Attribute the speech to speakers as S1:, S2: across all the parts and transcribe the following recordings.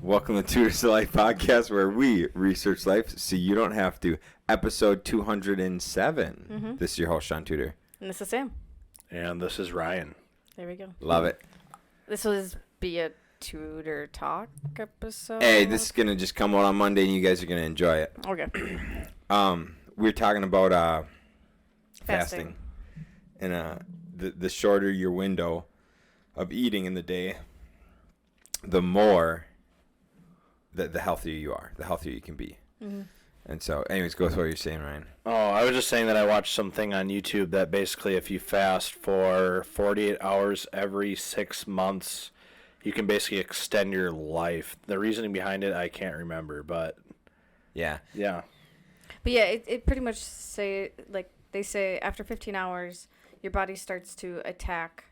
S1: Welcome to Tutors to Life podcast, where we research life so you don't have to. Episode 207.
S2: Mm-hmm.
S1: This is your host, Shaun Tudor.
S2: And this is Sam.
S3: And this is Ryan.
S2: There we go.
S1: Love it.
S2: This will be a tutor talk episode.
S1: Hey, this is going to just come out on Monday, and you guys are going to enjoy it.
S2: Okay.
S1: We're talking about fasting. And the shorter your window of eating in the day, the more... The healthier you are, the healthier you can be. Mm-hmm. And so, anyways, go with what you're saying, Ryan.
S3: Oh, I was just saying that I watched something on YouTube that basically if you fast for 48 hours every 6 months, you can basically extend your life. The reasoning behind it, I can't remember, but...
S1: Yeah.
S3: Yeah.
S2: But yeah, it pretty much they say after 15 hours, your body starts to attack,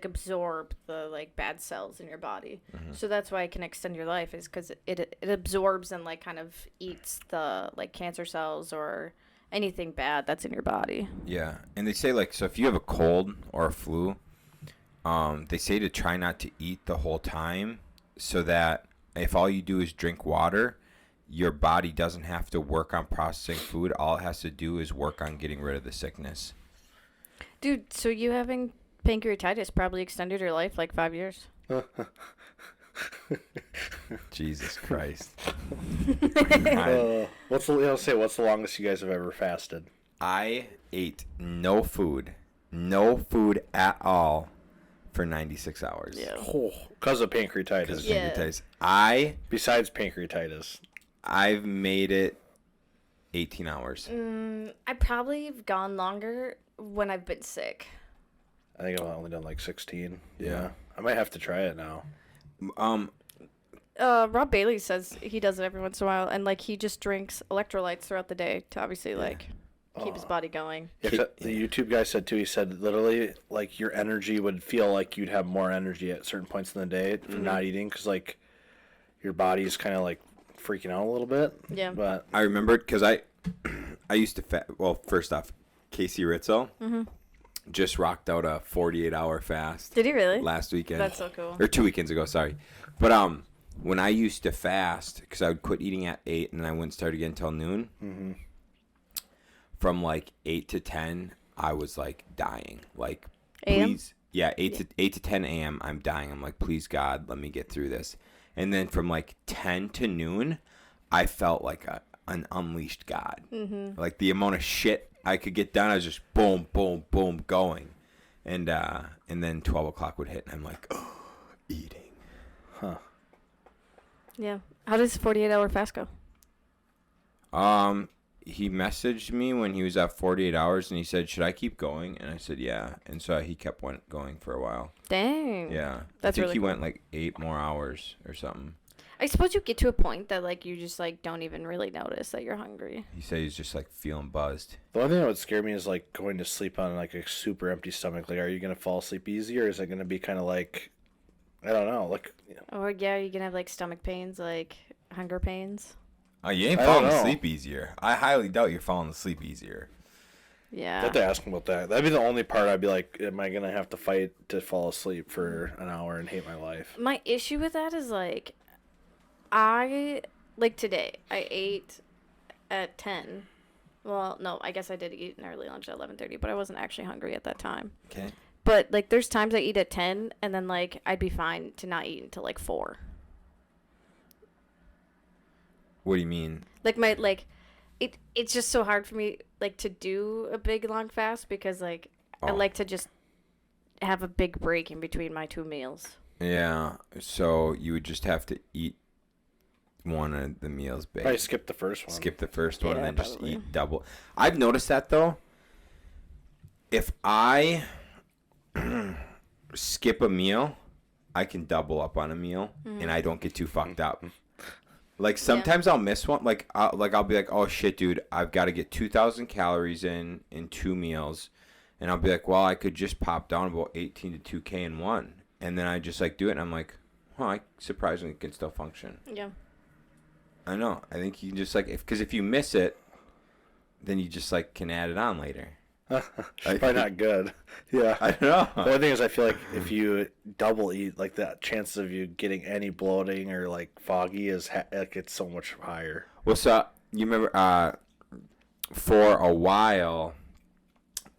S2: absorb the bad cells in your body. Mm-hmm. So that's why it can extend your life, is because it absorbs and kind of eats the cancer cells or anything bad that's in your body.
S1: Yeah, and they say so if you have a cold or a flu, they say to try not to eat the whole time, so that if all you do is drink water, your body doesn't have to work on processing food. All it has to do is work on getting rid of the sickness.
S2: Dude, so you having pancreatitis probably extended your life 5 years.
S1: Jesus Christ.
S3: What's the longest you guys have ever fasted?
S1: I ate no food at all for 96 hours.
S3: Yeah. Because of pancreatitis.
S2: Yeah.
S3: Besides pancreatitis.
S1: I've made it 18 hours.
S2: I probably have gone longer when I've been sick.
S3: I think I've only done 16. Yeah. I might have to try it now.
S2: Rob Bailey says he does it every once in a while, and he just drinks electrolytes throughout the day to obviously keep his body going.
S3: Yeah, the YouTube guy said too, he said literally your energy would feel like you'd have more energy at certain points in the day from not eating, because your body's kind of freaking out a little bit.
S2: Yeah.
S3: But
S1: I remembered because I used to first off, Casey Ritzel just rocked out a 48-hour fast.
S2: Did he really?
S1: Last weekend.
S2: That's so cool.
S1: Or 2 weekends ago, sorry. But when I used to fast, because I would quit eating at 8 and then I wouldn't start again until noon, from 8 to 10, I was dying. Please. Yeah, 8 to 10 a.m., I'm dying. I'm please, God, let me get through this. And then from 10 to noon, I felt like an unleashed God. Mm-hmm. The amount of shit I could get done, I was just boom, boom, boom, going. And then 12 o'clock would hit, and I'm eating.
S3: Huh.
S2: Yeah. How does 48-hour fast go?
S1: He messaged me when he was at 48 hours, and he said, should I keep going? And I said, yeah. And so he kept going for a while.
S2: Dang.
S1: Yeah.
S2: That's
S1: I think
S2: really
S1: he
S2: cool.
S1: went 8 more hours or something.
S2: I suppose you get to a point that you just don't even really notice that you're hungry.
S1: He said he's just feeling buzzed.
S3: The only thing that would scare me is going to sleep on a super empty stomach. Are you gonna fall asleep easy, or is it gonna be kind of I don't know,
S2: Or yeah, you can have stomach pains, hunger pains.
S1: Oh, you ain't falling asleep easier. I highly doubt you're falling asleep easier.
S2: Yeah.
S3: I have to ask him about that. That'd be the only part I'd be am I gonna have to fight to fall asleep for an hour and hate my life?
S2: My issue with that is I today I ate at 10. Well, no, I guess I did eat an early lunch at 11:30, but I wasn't actually hungry at that time.
S1: Okay.
S2: But there's times I eat at 10, and then I'd be fine to not eat until 4.
S1: What do you mean?
S2: It's just so hard for me to do a big long fast, because I like to just have a big break in between my 2 meals.
S1: Yeah. So you would just have to eat one of the meals big.
S3: Probably skip the first one.
S1: Skip the first one,
S2: Yeah,
S1: and then
S2: probably.
S1: just eat double. I've noticed that though. If I skip a meal, I can double up on a meal, and I don't get too fucked up. Sometimes I'll miss one. I'll be oh shit, dude, I've got to get 2,000 calories in 2 meals, and I'll be well, I could just pop down about 18 to 2K in one, and then I just do it, and I'm I surprisingly can still function.
S2: Yeah.
S1: I know. I think you can just because if you miss it, then you just can add it on later.
S3: Probably not good. Yeah.
S1: I don't know.
S3: The only thing is, I feel like if you double eat, like the chances of you getting any bloating or like foggy is like it's so much higher.
S1: Well, so you remember for a while,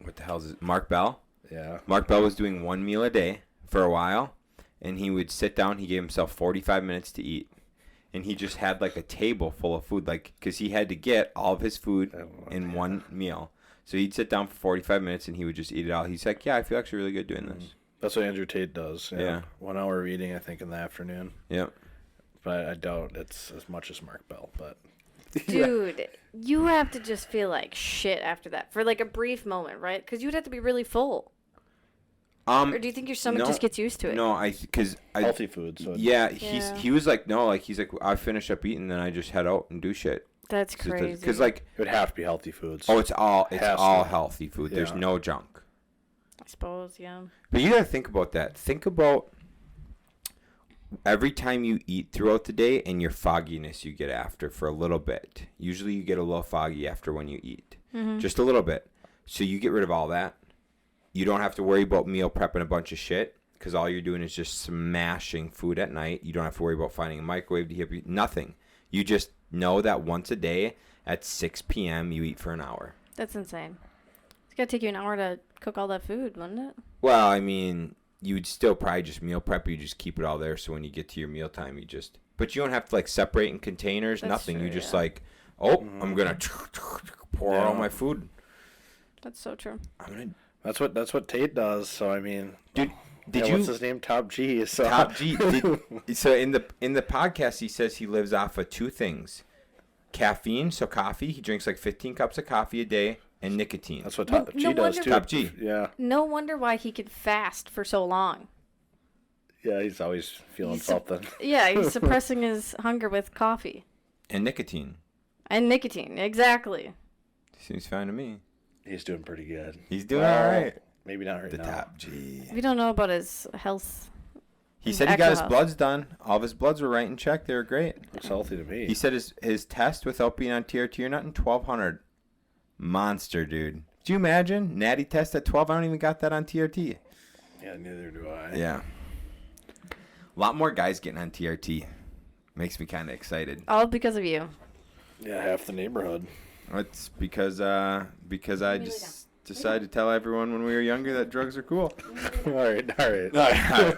S1: what the hell is it? Mark Bell?
S3: Yeah.
S1: Mark Bell was doing one meal a day for a while, and he would sit down. He gave himself 45 minutes to eat, and he just had like a table full of food, like because he had to get all of his food in one meal. So he'd sit down for 45 minutes, and he would just eat it all. He's like, yeah, I feel actually really good doing this.
S3: That's what Andrew Tate does.
S1: Yeah.
S3: 1 hour of eating, I think, in the afternoon.
S1: Yep.
S3: But I doubt it's as much as Mark Bell. But
S2: Dude, you have to just feel like shit after that for like a brief moment, right? Because you would have to be really full. Or do you think your stomach just gets used to it?
S1: No, because
S3: healthy food. So
S1: yeah, he was like, no, like he's like, I finish up eating, then I just head out and do shit.
S2: That's crazy.
S1: Because like
S3: it would have to be healthy foods.
S1: oh, it's all healthy food.
S3: Yeah.
S1: There's no junk.
S2: I suppose, yeah.
S1: But you gotta think about that. Think about every time you eat throughout the day and your fogginess you get after for a little bit. Usually you get a little foggy after when you eat.
S2: Mm-hmm.
S1: Just a little bit. So you get rid of all that. You don't have to worry about meal prepping a bunch of shit because all you're doing is just smashing food at night. You don't have to worry about finding a microwave to heat. Nothing. You just know that once a day at 6 p.m. you eat for an hour.
S2: That's insane. It's got to take you an hour to cook all that food, wouldn't it?
S1: Well, I mean, you would still probably just meal prep. You just keep it all there. So when you get to your mealtime, you just... But you don't have to, like, separate in containers.
S2: That's
S1: nothing.
S2: true,
S1: You just,
S2: yeah.
S1: like, I'm going to pour all my food.
S2: That's so true.
S1: I'm going to...
S3: That's what Tate does. So I mean,
S1: Dude, did you...
S3: What's his name? Top G. So.
S1: Top G. So in the podcast, he says he lives off of two things. Caffeine, so coffee. He drinks like 15 cups of coffee a day, and nicotine.
S3: That's what
S2: Well,
S3: Top G
S2: no
S3: does
S2: wonder-
S3: too.
S1: Top G.
S3: Yeah.
S2: No wonder why he could fast for so long.
S3: Yeah, he's always feeling
S2: He's
S3: something.
S2: Yeah, he's suppressing his hunger with coffee.
S1: And nicotine.
S2: And nicotine, exactly.
S1: Seems fine to me.
S3: He's doing pretty good.
S1: He's doing all right.
S3: Maybe not right
S1: The
S3: now.
S1: Top G.
S2: We don't know about his health.
S1: He said he got his
S2: Actual
S1: bloods done. All of his bloods were right in check. They were great.
S3: Looks healthy to me.
S1: He said his test without being on TRT or nothing, 1,200. Monster, dude. Do you imagine? Natty test at 12. I don't even got that on TRT.
S3: Yeah, neither do I.
S1: Yeah. A lot more guys getting on TRT. Makes me kind of excited.
S2: All because of you.
S3: Yeah, half the neighborhood.
S1: It's because I just decided to tell everyone when we were younger that drugs are cool.
S3: all right.
S1: All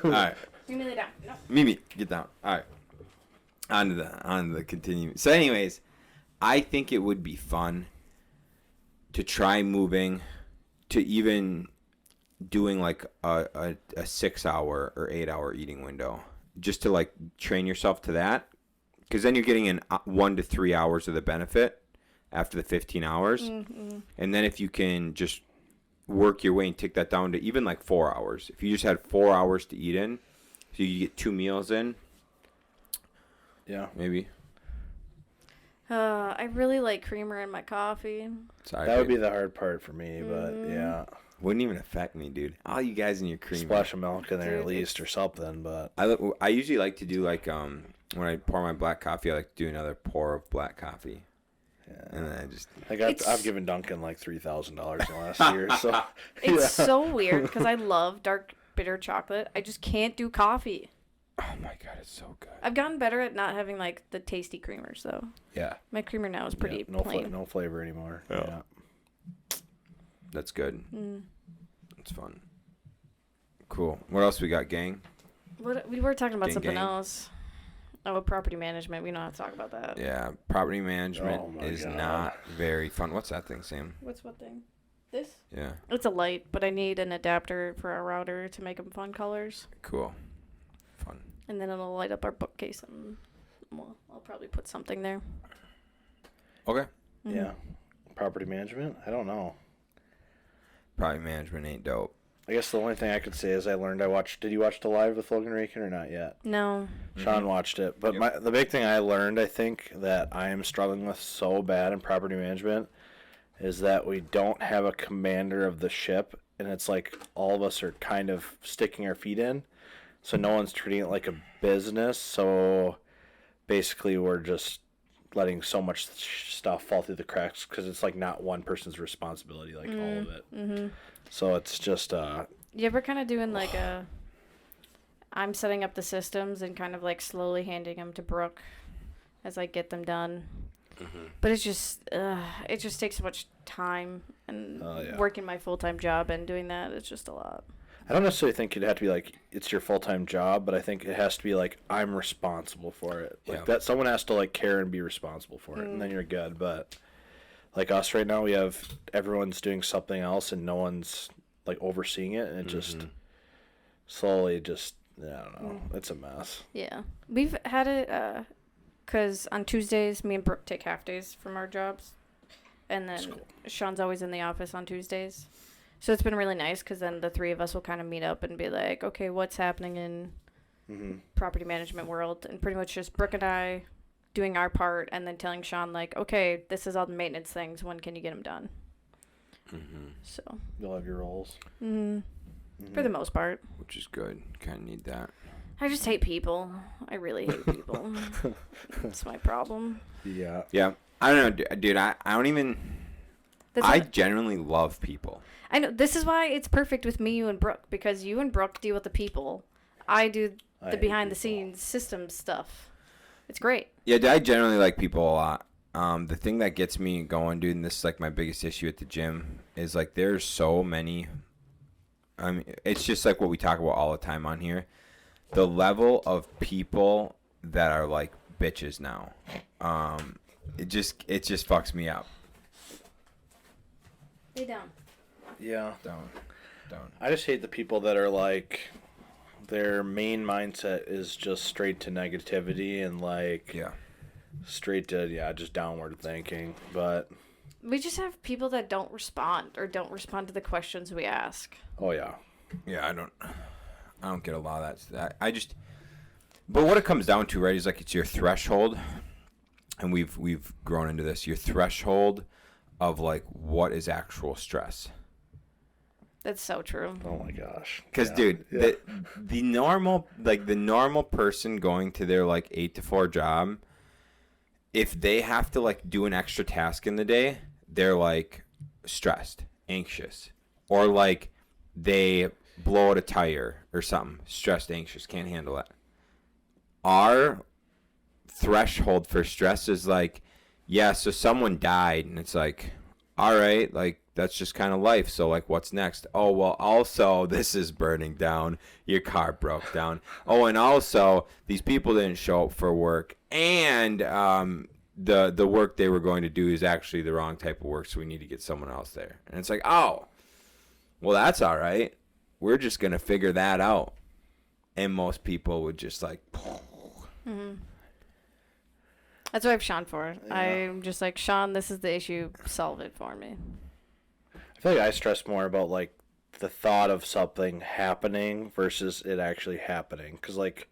S1: right.
S2: You lay down. No.
S1: Mimi, get down. All right. On to the continuing. So anyways, I think it would be fun to try moving to even doing like a 6 hour or 8 hour eating window just to like train yourself to that. Because then you're getting in 1 to 3 hours of the benefit after the 15 hours.
S2: Mm-hmm.
S1: And then if you can just work your way and take that down to even like 4 hours. If you just had 4 hours to eat in, so you get 2 meals in.
S3: Yeah.
S1: Maybe.
S2: I really like creamer in my coffee.
S1: Sorry.
S3: That would
S1: babe.
S3: be the hard part for me, but yeah.
S1: Wouldn't even affect me, dude. All you guys in your cream.
S3: Splash of milk in there
S2: Dude,
S3: at least or something, but
S1: I usually like to do like when I pour my black coffee, I like to do another pour of black coffee.
S3: yeah.
S1: And then I just
S3: Like I've given Duncan like $3,000 in the last year, so
S2: It's so weird because I love dark bitter chocolate. I just can't do coffee.
S1: oh my god, it's so good.
S2: I've gotten better at not having like the tasty creamers though.
S3: yeah.
S2: My creamer now is pretty
S3: no
S2: plain.
S3: no flavor anymore.
S1: Yeah.
S3: Yeah.
S1: That's good.
S2: Mm.
S1: It's fun. Cool. What else we got, gang?
S2: What we were talking about
S1: Gang,
S2: something
S1: gang.
S2: else. Oh, property management. We don't have to talk about that.
S1: Yeah, property management
S3: Oh my
S1: is
S3: God.
S1: not very fun. What's that thing, Sam?
S2: What's what thing? This?
S1: Yeah,
S2: It's a light, but I need an adapter for our router to make them fun colors,
S1: cool. Fun.
S2: and then it'll light up our bookcase, and well, I'll probably put something there.
S1: Okay.
S2: Mhm.
S3: Yeah. Property management? I don't know.
S1: Property management ain't dope.
S3: I guess the only thing I could say is I watched. Did you watch the live with Logan Rakin or not yet?
S2: No.
S3: Shaun watched it, but
S1: Yep.
S3: the big thing I learned, I think, that I am struggling with so bad in property management is that we don't have a commander of the ship, and it's like all of us are kind of sticking our feet in, so no one's treating it like a business. So basically, we're just letting so much stuff fall through the cracks because it's like not one person's responsibility, like all of it. Mm-hmm. So it's just
S2: You ever kind of doing like I'm setting up the systems and kind of like slowly handing them to Brooke as I get them done. Mm-hmm. But it just takes so much time and working my full-time job and doing that. It's just a lot.
S3: I don't necessarily think it'd have to be like it's your full-time job, but I think it has to be like I'm responsible for it. Like that someone has to like care and be responsible for it, and then you're good. But like us right now, we have everyone's doing something else and no one's like overseeing it, and it just slowly just I don't know. It's a mess.
S2: Yeah. We've had it because on Tuesdays, me and Brooke take half days from our jobs. And then Shaun's always in the office on Tuesdays. So it's been really nice because then the three of us will kind of meet up and be like, okay, what's happening in property management world? And pretty much just Brooke and I doing our part and then telling Shaun, like, okay, this is all the maintenance things. When can you get them done? Mm-hmm. So
S3: you'll have your roles.
S2: Mm-hmm. Mm-hmm. For the most part.
S1: Which is good. Kind of need that.
S2: I just hate people. I really hate people. That's my problem.
S3: Yeah.
S1: Yeah. I don't know, dude. I don't even... I genuinely love people.
S2: I know. This is why it's perfect with me, you, and Brooke. Because you and Brooke deal with the people. I do the behind-the-scenes system stuff. It's great.
S1: Yeah, I generally like people a lot. The thing that gets me going, dude, and this is like my biggest issue at the gym, is like there's so many... I mean, it's just like what we talk about all the time on here. The level of people that are like bitches now, it just fucks me up.
S2: Lay down.
S3: Yeah.
S1: Don't.
S3: I just hate the people that are like, their main mindset is just straight to negativity and like, straight to just downward thinking. But
S2: we just have people that don't respond to the questions we ask.
S3: Oh yeah.
S1: Yeah, I don't get a lot of that. But what it comes down to, right, is like it's your threshold, and we've grown into this. Your threshold of like what is actual stress.
S2: That's so true.
S3: Oh my gosh.
S1: Because dude, the normal person going to their like 8 to 4 job, if they have to like do an extra task in the day, they're like stressed, anxious, or like they blow out a tire or something, stressed, anxious, can't handle it. Our threshold for stress is like, so someone died, and it's like, all right, like that's just kind of life. So like, what's next? Oh, well, also this is burning down. Your car broke down. Oh, and also these people didn't show up for work, and the work they were going to do is actually the wrong type of work, so we need to get someone else there. And it's like, oh, well, that's all right. We're just going to figure that out. And most people would just like...
S2: Mm-hmm. That's what I have Shaun for. Yeah. I'm just like, Shaun, this is the issue. Solve it for me.
S3: I feel like I stress more about like the thought of something happening versus it actually happening. Because like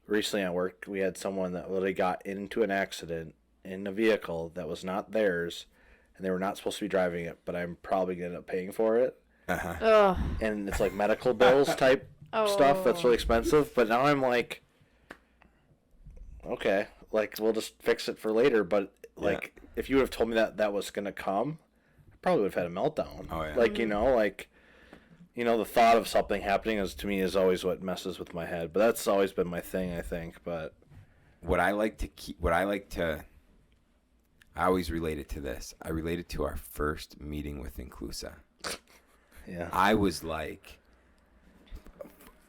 S3: recently at work, we had someone that literally got into an accident in a vehicle that was not theirs. And they were not supposed to be driving it, but I'm probably going to end up paying for it.
S2: Uh-huh.
S3: And it's like medical bills type stuff that's really expensive. But now I'm like, okay, like we'll just fix it for later. But like if you would have told me that was going to come, I probably would have had a meltdown.
S1: Oh, yeah.
S3: Like, the thought of something happening is always what messes with my head. But that's always been my thing, I think. But
S1: I always relate it to this. I relate it to our first meeting with Inclusa.
S3: Yeah.
S1: I was like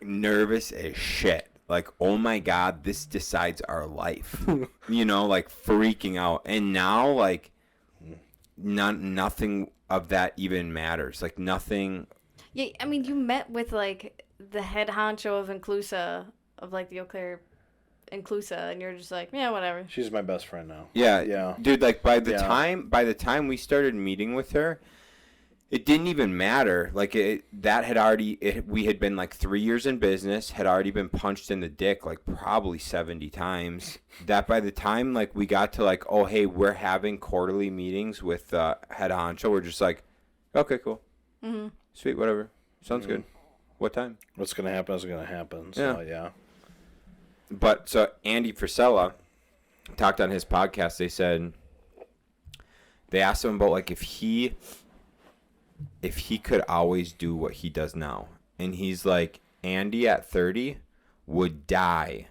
S1: nervous as shit. Like, oh my God, this decides our life. Like freaking out. And now like nothing of that even matters. Like nothing.
S2: Yeah, I mean, you met with like the head honcho of Inclusa, of like the Eau Claire Inclusa, and you're just like, yeah, whatever.
S3: She's my best friend now.
S1: Yeah. Dude, like by the time we started meeting with her, it didn't even matter. Like we had been like 3 years in business, had already been punched in the dick like probably 70 times. That by the time like we got to like, oh hey, we're having quarterly meetings with head honcho, we're just like, okay, cool, sweet, whatever, sounds good. What time?
S3: What's gonna happen is gonna happen. So yeah.
S1: But so Andy Frisella, talked on his podcast. They asked him about like if he could always do what he does now, and he's like, Andy at 30 would die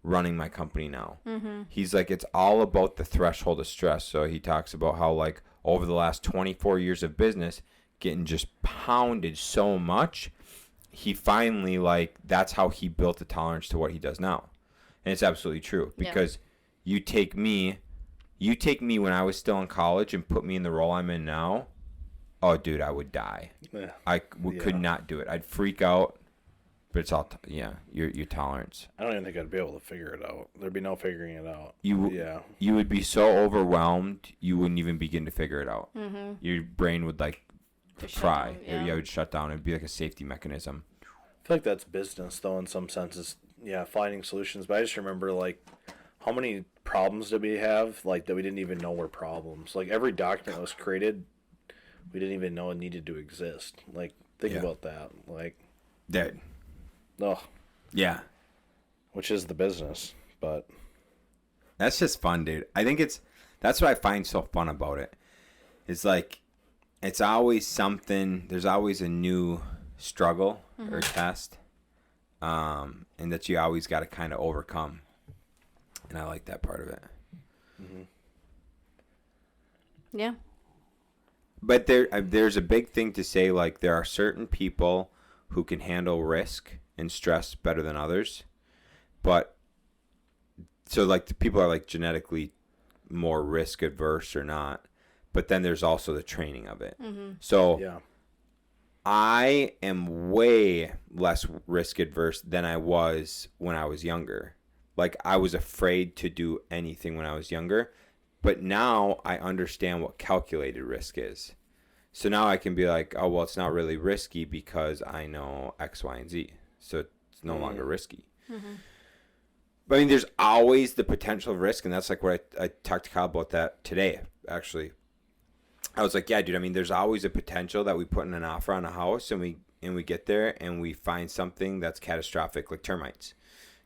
S1: running my company now. He's like, it's all about the threshold of stress. So he talks about how like over the last 24 years of business, getting just pounded so much, he finally like that's how he built a tolerance to what he does now. And it's absolutely true, because you take me when I was still in college and put me in the role I'm in now. Oh, dude, I would die.
S3: Yeah.
S1: Could not do it. I'd freak out. But it's all, your tolerance.
S3: I don't even think I'd be able to figure it out. There'd be no figuring it out.
S1: You would be so overwhelmed, you wouldn't even begin to figure it out. Your brain would like fry. It would shut down. It'd be like a safety mechanism.
S3: I feel like that's business, though, in some senses. Yeah, finding solutions. But I just remember, like, how many problems did we have, like, that we didn't even know were problems? Like, every document that was created, we didn't even know it needed to exist. Like, think about that. Like,
S1: dead.
S3: Oh.
S1: Yeah.
S3: Which is the business, but
S1: that's just fun, dude. I think that's what I find so fun about it. It's like it's always something. There's always a new struggle or test, and that you always got to kind of overcome. And I like that part of it.
S2: Yeah.
S1: But there's a big thing to say. Like there are certain people who can handle risk and stress better than others, but so like the people are like genetically more risk adverse or not, but then there's also the training of it. So I am way less risk adverse than I was when I was younger. Like I was afraid to do anything when I was younger, but now I understand what calculated risk is. So now I can be like, oh, well, it's not really risky because I know X, Y, and Z. So it's no longer risky. But I mean, there's always the potential of risk. And that's like what I talked to Kyle about that today, actually. I was like, yeah, dude, I mean, there's always a potential that we put in an offer on a house and we get there and we find something that's catastrophic, like termites.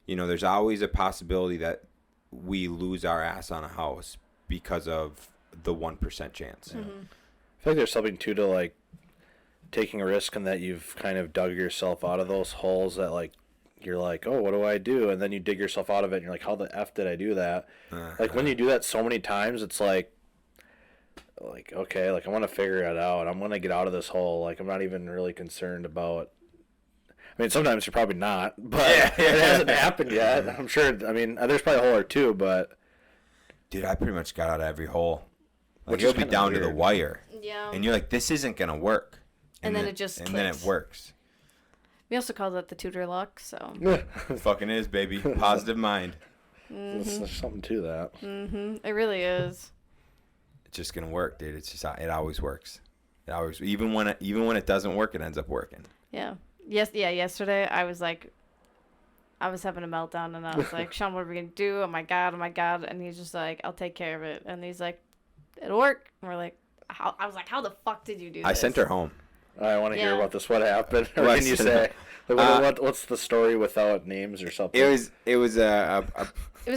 S1: You know, there's always a possibility that we lose our ass on a house because of the 1% chance.
S3: I feel like there's something too to like taking a risk and that you've kind of dug yourself out of those holes that like you're like, oh, what do I do? And then you dig yourself out of it and you're like, how the F did I do that? Like when you do that so many times, it's like okay, like I want to figure it out. I'm going to get out of this hole. Like I'm not even really concerned about, I mean, sometimes you're probably not, but it hasn't happened yet. I'm sure, I mean, there's probably a hole or two, but
S1: dude, I pretty much got out of every hole. Like you'll be down to the wire.
S2: Yeah.
S1: And you're like, this isn't going to work.
S2: And then it just clicks.
S1: And then it works.
S2: We also call that the tutor luck, so.
S1: Fucking is, baby. Positive mind.
S3: There's something to that.
S2: It really is.
S1: It's just going to work, dude. It's just, it always works. It always, even when it doesn't work, it ends up working.
S2: Yeah. Yesterday I was like, I was having a meltdown and I was like, Shaun, what are we going to do? Oh my God. And he's just like, I'll take care of it. And he's like, it'll work. And we're like, I was like, how the fuck did you do this?
S1: I sent her home.
S3: I want to hear about this. What happened? Or can you say? What's the story without names or something?
S1: It was a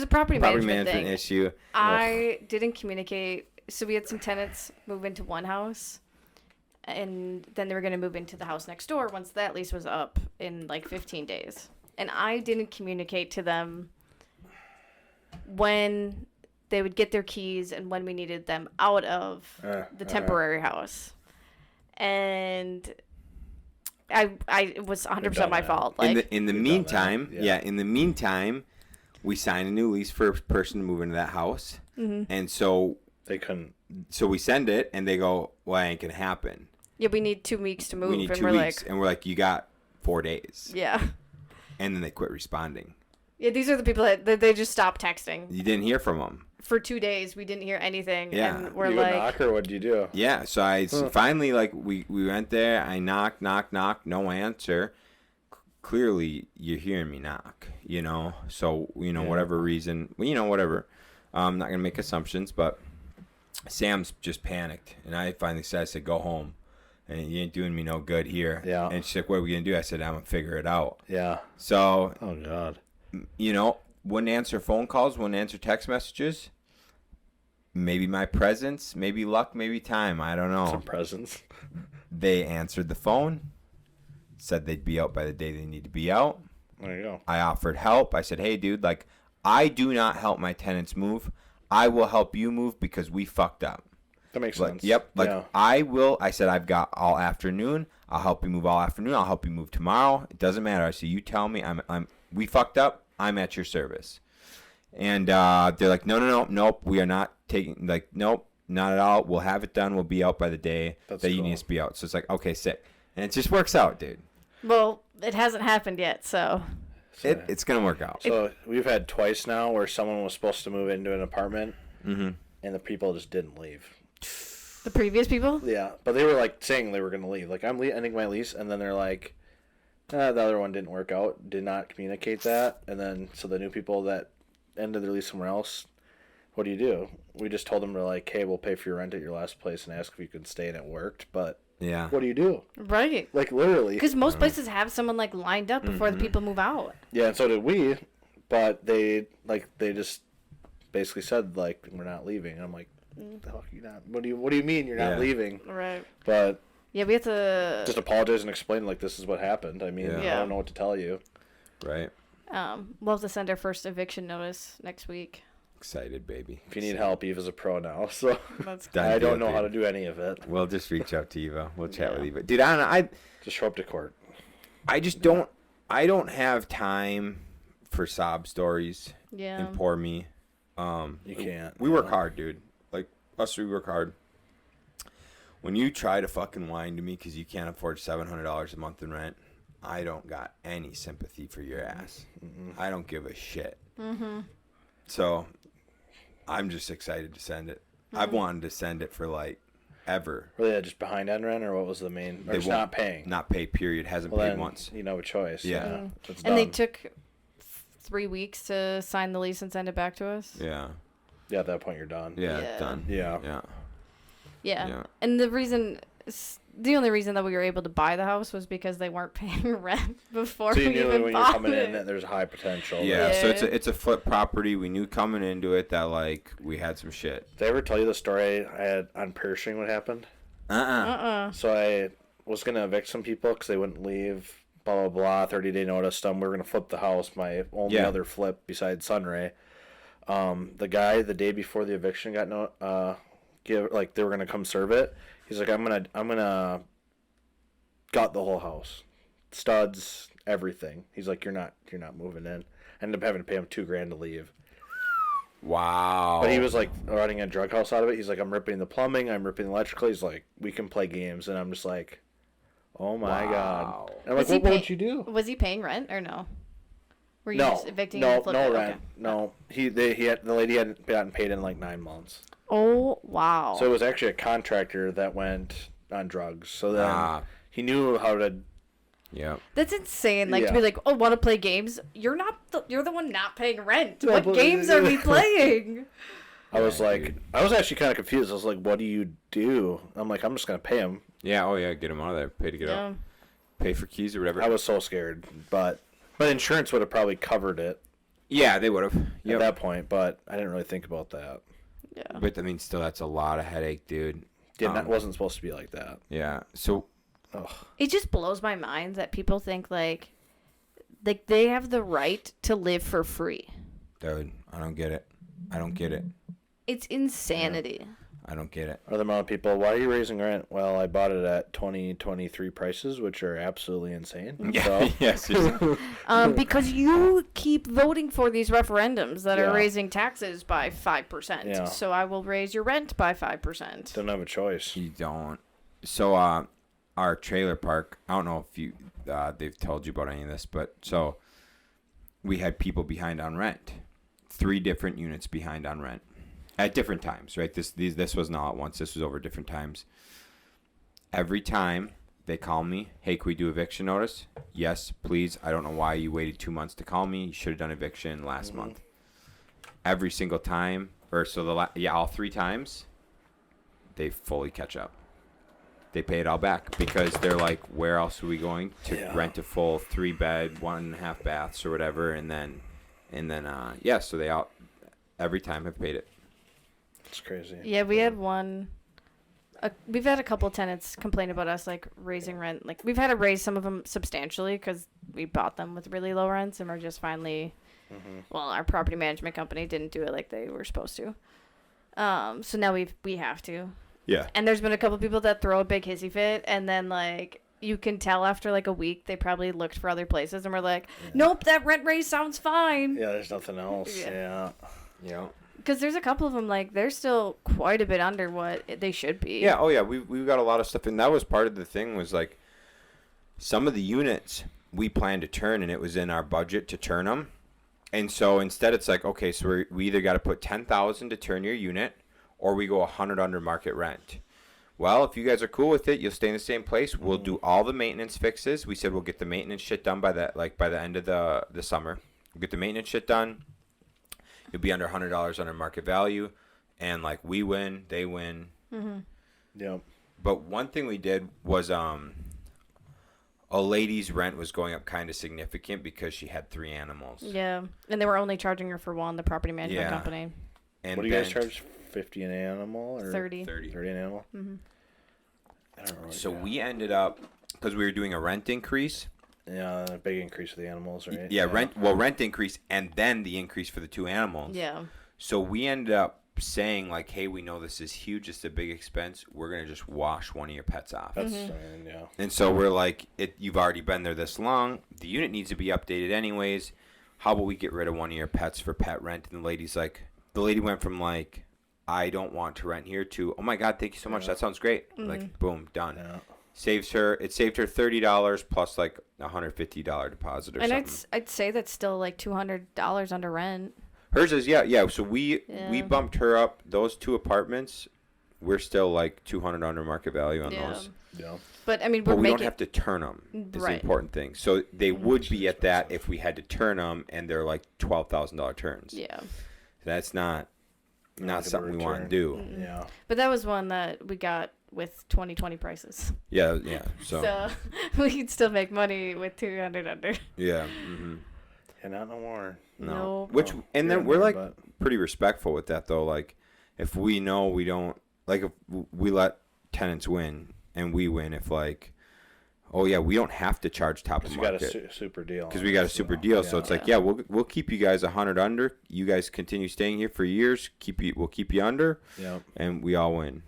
S2: property management
S1: thing. Issue.
S2: I didn't communicate. So we had some tenants move into one house, and then they were going to move into the house next door once that lease was up in like 15 days. And I didn't communicate to them when they would get their keys and when we needed them out of the temporary house. And it was 100% my fault. Like
S1: in the meantime, in the meantime, we signed a new lease for a person to move into that house, and so
S3: they couldn't.
S1: So we send it, and they go, "Well, it ain't gonna happen."
S2: Yeah, we need 2 weeks to move.
S1: We need 2 weeks, and we're like, "You got 4 days."
S2: Yeah.
S1: And then they quit responding.
S2: Yeah, these are the people that they just stopped texting.
S1: You didn't hear from them.
S2: For 2 days, we didn't hear anything.
S1: Yeah.
S2: And we're
S3: you
S2: like,
S3: knock or what did you do?
S1: Yeah, so I finally, like, we went there. I knocked, no answer. Clearly, you're hearing me knock, you know? So, whatever reason, whatever. I'm not going to make assumptions, but Sam's just panicked. And I finally said, go home. And you ain't doing me no good here. Yeah. And she's like, what are we going to do? I said, I'm going to figure it out.
S3: Yeah.
S1: So.
S3: Oh, God.
S1: Wouldn't answer phone calls, wouldn't answer text messages. Maybe my presence, maybe luck, maybe time. I don't know.
S3: Some presents.
S1: They answered the phone, said they'd be out by the day they need to be out.
S3: There you go.
S1: I offered help. I said, hey, dude, like, I do not help my tenants move. I will help you move because we fucked up.
S3: That makes
S1: Like,
S3: sense.
S1: yep. Like,
S3: yeah.
S1: I will. I said, I've got all afternoon. I'll help you move all afternoon. I'll help you move tomorrow. It doesn't matter. I said, you tell me. We fucked up. I'm at your service. And they're like, nope. We are not taking, like, nope, not at all. We'll have it done. We'll be out by the day
S3: That's
S1: that you
S3: cool.
S1: need us to be out. So it's like, okay, sick. And it just works out, dude.
S2: Well, it hasn't happened yet, so.
S1: It's going to work out.
S3: So we've had twice now where someone was supposed to move into an apartment, and the people just didn't leave.
S2: The previous people?
S3: Yeah, but they were like saying they were going to leave. Like, I'm ending my lease, and then they're like, the other one didn't work out, did not communicate that, and then so the new people that ended their lease somewhere else, what do? We just told them, we're like, hey, we'll pay for your rent at your last place and ask if you can stay, and it worked, but
S1: Yeah.
S3: what do?
S2: Right.
S3: Like, literally.
S2: Because most places have someone, like, lined up before the people move out.
S3: Yeah, and so did we, but they just basically said, like, we're not leaving. And I'm like, the fuck you not? What do you mean you're not leaving?
S2: Right.
S3: But
S2: Yeah, we have to...
S3: just apologize and explain, like, this is what happened. I mean,
S1: Yeah.
S3: I don't know what to tell you.
S1: Right.
S2: We'll have to send our first eviction notice next week.
S1: Excited, baby.
S3: If you need help, Eve is a pro now, so
S2: That's
S1: Done
S3: I
S1: deal,
S3: don't know
S1: dude.
S3: how to do any of it.
S1: We'll just reach out to Eva. We'll chat
S2: Yeah.
S1: with Eva. Dude, I don't know.
S3: Just show up to court.
S1: I just don't. I don't have time for sob stories.
S2: Yeah.
S1: And poor me.
S3: You can't.
S1: We work hard, dude. Like us, we work hard. When you try to fucking whine to me because you can't afford $700 a month in rent, I don't got any sympathy for your ass. I don't give a shit. So, I'm just excited to send it. I've wanted to send it for like ever.
S3: Were they just behind on rent, or what was the main? Or
S1: They
S3: just
S1: won't-
S3: not paying?
S1: Not pay. Period. Hasn't
S3: Well,
S1: paid
S3: then
S1: once.
S3: you know a choice.
S1: Yeah.
S3: It's
S2: And they
S3: done.
S2: took 3 weeks to sign the lease and send it back to us?
S1: Yeah.
S3: Yeah, at that point you're done.
S1: Yeah.
S2: Yeah.
S1: Done.
S3: Yeah.
S1: Yeah.
S2: Yeah.
S1: Yeah.
S2: And the only reason that we were able to buy the house was because they weren't paying rent before
S3: So you
S2: we
S3: knew
S2: even
S3: when you're
S2: bought
S3: coming
S2: it.
S3: in that there's high potential.
S1: Yeah, so
S2: Yeah.
S1: it's a flip property. We knew coming into it that like we had some shit.
S3: Did I ever tell you the story I had on Pershing? What happened? So I was gonna evict some people because they wouldn't leave. Blah blah blah. 30-day notice. We were gonna flip the house. My only
S1: Yeah.
S3: other flip besides Sunray. The guy the day before the eviction got they were gonna come serve it. He's like, I'm gonna gut the whole house, studs, everything. He's like, you're not moving in. I ended up having to pay him $2,000 to leave.
S1: Wow.
S3: But he was like running a drug house out of it. He's like, I'm ripping the plumbing, I'm ripping the electrical. He's like, we can play games, and I'm just like, oh my god. And I'm like, what would you do?
S2: Was he paying rent or no? Were you
S3: No,
S2: just evicting
S3: no,
S2: and flipping?
S3: no
S2: it?
S3: rent.
S2: Okay.
S3: No, the lady hadn't gotten paid in like 9 months.
S2: Oh, wow.
S3: So it was actually a contractor that went on drugs. So then he knew how to.
S1: Yeah.
S2: That's insane. Like, to
S3: Yeah.
S2: be like, oh, want to play games? You're the one not paying rent.
S3: No,
S2: What
S3: but-
S2: games are we playing?
S3: I was
S1: Yeah,
S3: like,
S1: dude.
S3: I was actually kind of confused. I was like, what do you do? I'm like, I'm just gonna pay him.
S1: Yeah. Oh yeah. Get him out of there. Pay to get out. Pay for keys or whatever.
S3: I was so scared, but insurance would have probably covered it
S1: Yeah, they would have.
S3: at
S1: Yep.
S3: that point. But I didn't really think about that.
S2: Yeah.
S1: But I mean, still, that's a lot of headache, dude.
S3: That wasn't supposed to be like that.
S1: Yeah. So
S3: Ugh.
S2: It just blows my mind that people think like they have the right to live for free.
S1: dude, I don't get it. I don't get it.
S2: It's insanity.
S1: I don't get it.
S3: Or the amount of people, why are you raising rent? Well, I bought it at 2023 prices, which are absolutely insane.
S1: Yeah.
S3: So,
S1: Yes.
S2: Because you keep voting for these referendums that
S3: Yeah.
S2: are raising taxes by 5%.
S3: Yeah.
S2: So I will raise your rent by 5%.
S3: don't have a choice.
S1: You don't. So, our trailer park, I don't know if they've told you about any of this, but so we had people behind on rent. 3 different units behind on rent at different times, right? This was not at once. This was over different times. Every time they call me, hey, can we do eviction notice? Yes, please. I don't know why you waited 2 months to call me. You should have done eviction last month. Every single time, all 3 times, they fully catch up. They pay it all back because they're like, where else are we going to
S3: Yeah.
S1: rent a full 3-bed, 1.5 baths or whatever, and then And then, so they every time have paid it.
S3: It's crazy.
S2: Yeah, we had one. We've had a couple of tenants complain about us like raising rent. Like we've had to raise some of them substantially because we bought them with really low rents, and we're just finally. Well, our property management company didn't do it like they were supposed to. So now we have to.
S1: Yeah.
S2: And there's been a couple people that throw a big hissy fit, and then like you can tell after like a week they probably looked for other places, and we're like, nope, that rent raise sounds fine.
S3: Yeah, there's nothing else. Yeah.
S2: Because there's a couple of them like they're still quite a bit under what they should be.
S1: Yeah. Oh yeah. We've got a lot of stuff, and that was part of the thing was like some of the units we planned to turn, and it was in our budget to turn them. And so instead, it's like, okay, so we either got to put $10,000 to turn your unit, or we go $100 under market rent. Well, if you guys are cool with it, you'll stay in the same place. We'll do all the maintenance fixes. We said we'll get the maintenance shit done by the end of the summer. We'll get the maintenance shit done. You'll be under $100 under market value, and like we win, they win.
S3: Yep.
S1: But one thing we did was a lady's rent was going up kind of significant because she had 3 animals.
S2: Yeah, and they were only charging her for one, the property management company.
S1: And
S3: what do you guys charge? 50 an animal or
S2: 30
S3: an animal? I don't know.
S1: So we ended up, because we were doing a rent increase.
S3: Yeah, a big increase for the animals, right?
S1: Yeah, rent increase, and then the increase for the 2 animals.
S2: Yeah.
S1: So we ended up saying like, hey, we know this is huge, it's a big expense, we're gonna just wash one of your pets off.
S3: That's fine, yeah.
S1: And so we're like, you've already been there this long, the unit needs to be updated anyways, how about we get rid of one of your pets for pet rent? And the lady went from like, I don't want to rent here to, oh my god, thank you so much, that sounds great. Like boom, done. It saved her $30 plus like $150 deposit or something.
S2: And I'd say that's still like $200 under rent.
S1: Hers is yeah. So we bumped her up. Those 2 apartments, we're still like $200 under market value on those.
S3: Yeah.
S2: But I mean,
S1: we don't have to turn them. Is
S2: Right.
S1: the important thing. So they would be at that if we had to turn them, and they're like $12,000 turns.
S2: Yeah.
S1: That's not something we want to do.
S3: Yeah.
S2: But that was one that we got with 2020 prices.
S1: Yeah. So
S2: we could still make money with 200 under.
S1: yeah.
S3: And not no more.
S1: No.
S2: Nope.
S1: Then we're like pretty respectful with that though. Like if we know we don't, like if we let tenants win and we win, if like, oh yeah, we don't have to charge top of market.
S3: Because we got a super deal.
S1: Because we got a super deal, so it's like, yeah, we'll keep you guys 100 under. You guys continue staying here for years. We'll keep you under.
S3: Yeah.
S1: And we all win.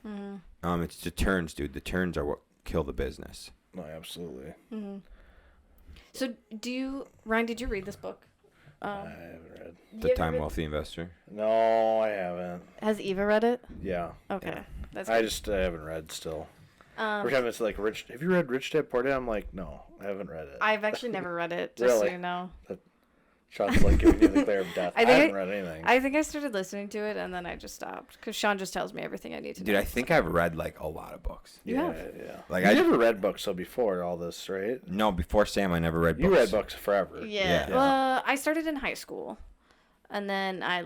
S1: It's the turns, dude. The turns are what kill the business.
S3: No, absolutely.
S2: So Ryan, did you read this book?
S3: I haven't read.
S1: The Time Wealthy Investor.
S3: No, I haven't.
S2: Has Eva read it?
S3: Yeah.
S2: Okay.
S3: Yeah.
S2: That's
S3: I haven't read still. Every time it's like Rich. Have you read Rich Dad Poor Dad? I'm like, no, I haven't read it.
S2: I've actually never read it, just so
S3: Really?
S2: you know.
S3: Sean's like giving you the glare of death. I haven't read anything.
S2: I think I started listening to it, and then I just stopped. Because Shaun just tells me everything I need to know.
S1: Dude, I think I've read like a lot of books.
S3: Yeah.
S1: Like
S3: I never read books so before all this, right?
S1: No, before Sam, I never read books.
S3: You read books forever.
S2: Yeah. Well, I started in high school, and then I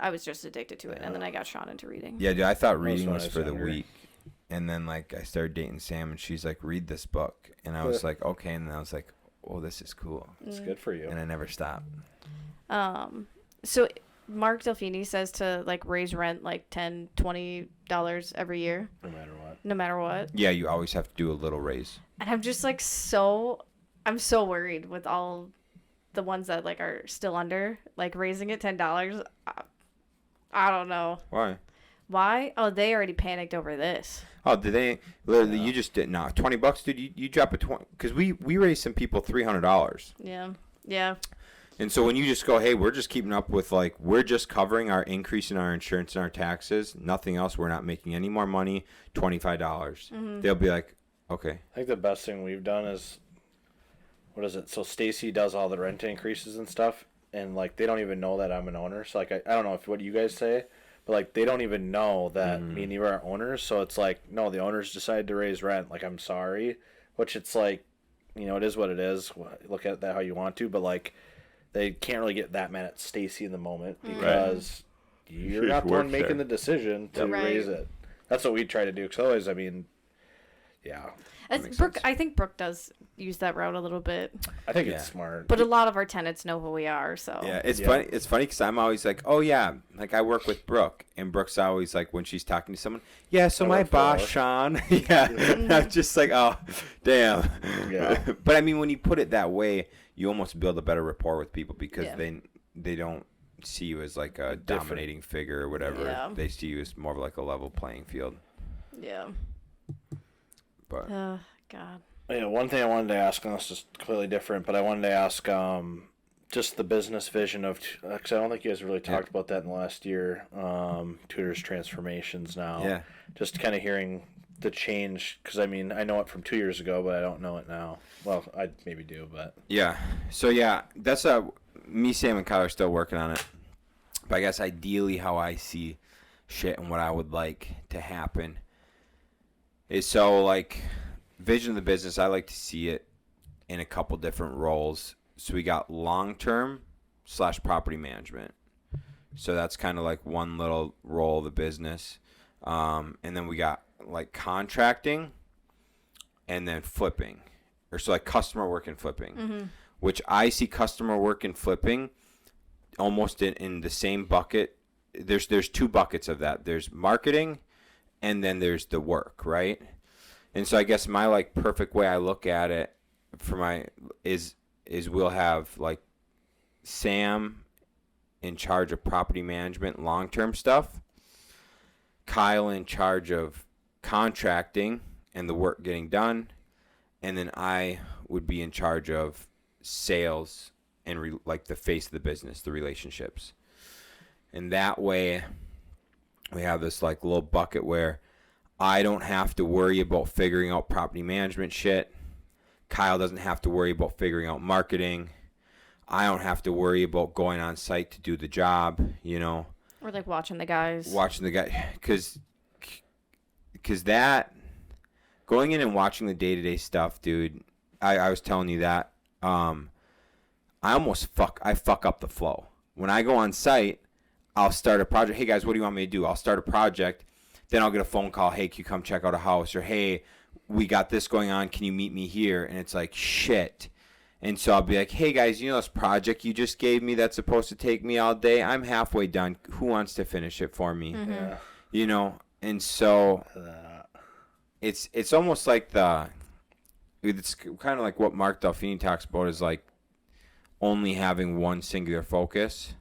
S2: was just addicted to it, and then I got Shaun into reading.
S1: Yeah, dude, I thought reading was
S3: was
S1: for the
S3: younger.
S1: week. And then like I started dating Sam, and she's like, read this book. And I was like, okay. And then I was like, oh, this is cool.
S3: It's good for you.
S1: And I never stopped.
S2: So Mark Delfini says to like raise rent like $10, $20 every year.
S3: No matter what.
S1: Yeah, you always have to do a little raise.
S2: And I'm just like I'm so worried with all the ones that like are still under, like raising it $10. I don't know. Why? Oh, they already panicked over this.
S1: Oh, did they? Literally, you just didn't know. $20, dude. You drop a 20 because we raised some people $300.
S2: Yeah.
S1: And so when you just go, hey, we're just keeping up with like we're just covering our increase in our insurance and our taxes, nothing else. We're not making any more money. $25. They'll be like, okay.
S3: I think the best thing we've done is, what is it? So Stacy does all the rent increases and stuff, and like they don't even know that I'm an owner. So like I don't know what you guys say. But, like, they don't even know that me and Eva are owners. So it's like, no, the owners decided to raise rent. Like, I'm sorry. Which it's like, it is what it is. Look at that how you want to. But, like, they can't really get that mad at Stacy in the moment because you're not the one making the decision to raise it. That's what we try to do. Because otherwise, I mean, Yeah.
S1: makes
S2: Brooke,
S1: sense.
S2: I think Brooke does use that route a little bit,
S3: I think
S1: Yeah.
S3: it's smart.
S2: but a lot of our tenants know who we are, so
S1: Yeah, it's
S3: Yeah.
S1: funny. It's funny because I'm always like, oh yeah, like I work with Brooke, and Brooke's always like when she's talking to someone, yeah. So
S3: I
S1: my
S3: work for
S1: boss,
S3: her."
S1: Shaun, yeah. And I'm just like, oh, damn.
S3: Yeah.
S1: But I mean, when you put it that way, you almost build a better rapport with people because
S2: Yeah.
S1: they don't see you as like a dominating figure or whatever.
S2: Yeah.
S1: They see you as more of like a level playing field.
S2: yeah.
S1: But
S2: God.
S3: Yeah, one thing I wanted to ask, and this is completely different, but I wanted to ask just the business vision of, because I don't think you guys really talked about that in the last year, Tudor's transformations now.
S1: yeah.
S3: Just kind of hearing the change, because I mean, I know it from 2 years ago, but I don't know it now. Well, I maybe do, but.
S1: Yeah. So yeah, that's me, Sam, and Kyle are still working on it. But I guess ideally, how I see shit and what I would like to happen is so like vision of the business. I like to see it in a couple different roles. So we got long-term / property management. So that's kind of like one little role of the business. And then we got like contracting and then flipping. Or so like customer work and flipping, which I see customer work and flipping almost in the same bucket. There's two buckets of that. There's marketing and then there's the work, right? And so I guess my like perfect way I look at it for my is we'll have like Sam in charge of property management, long-term stuff, Kyle in charge of contracting and the work getting done, and then I would be in charge of sales and like the face of the business, the relationships. And that way we have this like little bucket where I don't have to worry about figuring out property management shit. Kyle doesn't have to worry about figuring out marketing. I don't have to worry about going on site to do the job, you know.
S2: Or like watching the guys.
S1: Watching the guy, because that, going in and watching the day-to-day stuff, dude, I was telling you that, I fuck up the flow. When I go on site, I'll start a project. Hey, guys, what do you want me to do? I'll start a project. Then I'll get a phone call. Hey, can you come check out a house? Or, hey, we got this going on. Can you meet me here? And it's like, shit. And so I'll be like, hey, guys, you know this project you just gave me that's supposed to take me all day? I'm halfway done. Who wants to finish it for me?
S3: Yeah.
S1: You know? And so it's almost like it's kind of like what Mark Delfini talks about is like only having one singular focus.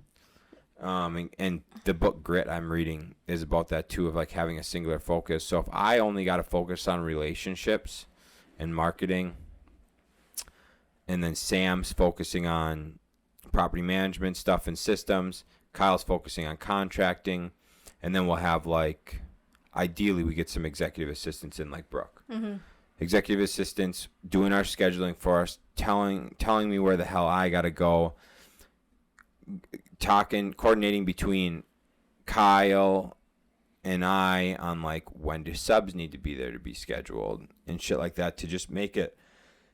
S1: And the book Grit I'm reading is about that too, of like having a singular focus. So if I only got to focus on relationships and marketing, and then Sam's focusing on property management stuff and systems, Kyle's focusing on contracting, and then we'll have like, ideally we get some executive assistants in like Brooke. Executive assistants doing our scheduling for us, telling me where the hell I got to go, coordinating between Kyle and I on like when do subs need to be there to be scheduled and shit like that, to just make it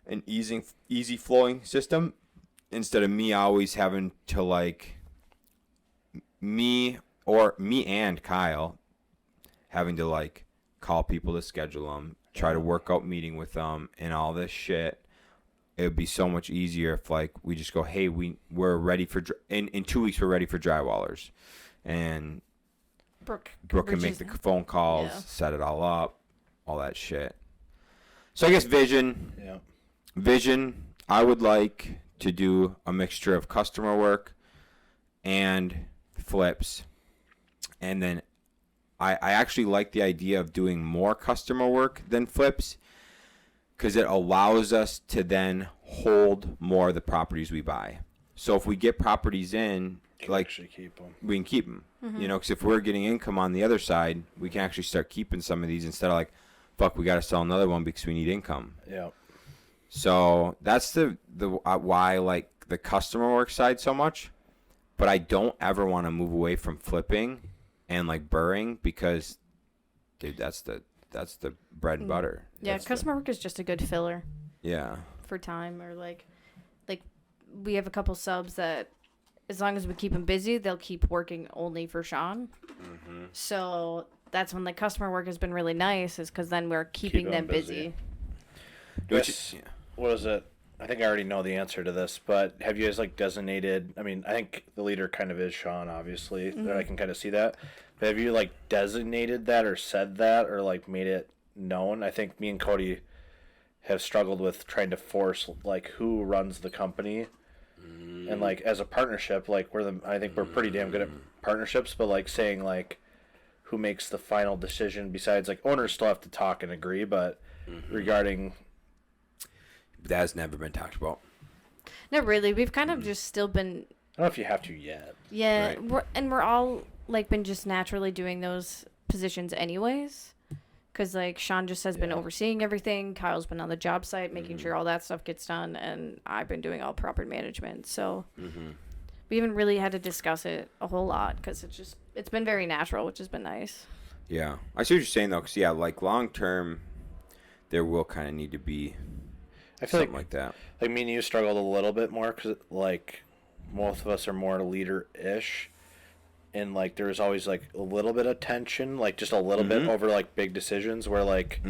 S1: an easy flowing system instead of me always having to like me and Kyle having to like call people to schedule them, try to work out meeting with them and all this shit. It would be so much easier if like we just go, hey, we're ready for in 2 weeks we're ready for drywallers, and Brooke can make the phone calls, set it all up, all that shit. So I guess vision, I would like to do a mixture of customer work and flips, and then I actually like the idea of doing more customer work than flips, because it allows us to then hold more of the properties we buy. So if we get properties in, like
S3: actually keep them.
S1: We can keep them. You know, because if we're getting income on the other side, we can actually start keeping some of these instead of like, fuck, we got to sell another one because we need income.
S3: Yeah.
S1: So that's the why I like the customer work side so much. But I don't ever want to move away from flipping and like burring, because, dude, that's the bread and butter.
S2: Yeah,
S1: That's
S2: customer work is just a good filler
S1: yeah.
S2: for time, or like we have a couple subs that as long as we keep them busy, they'll keep working only for Shaun. So that's when the customer work has been really nice, is because then we're keeping them busy.
S3: What is it? I think I already know the answer to this, but have you guys like designated? I mean, I think the leader kind of is Shaun, obviously. That I can kind of see that. But have you like designated that or said that or like made it known? I think me and Cody have struggled with trying to force like who runs the company, and like as a partnership, like I think we're pretty damn good at partnerships, but like saying like who makes the final decision. Besides, like owners still have to talk and agree, but regarding.
S1: That has never been talked about.
S2: No, really. We've kind of just still been.
S3: I don't know if you have to yet.
S2: Yeah,
S1: Right.
S2: we're all like been just naturally doing those positions anyways, because like Shaun just has been overseeing everything. Kyle's been on the job site making sure all that stuff gets done, and I've been doing all property management. So we haven't really had to discuss it a whole lot because it's been very natural, which has been nice.
S1: Yeah, I see what you're saying though, because like long term, there will kind of need to be.
S3: I feel
S1: something like that.
S3: Like me and you struggled a little bit more because like most of us are more leader-ish, and like there's always like a little bit of tension, like just a little bit over like big decisions where like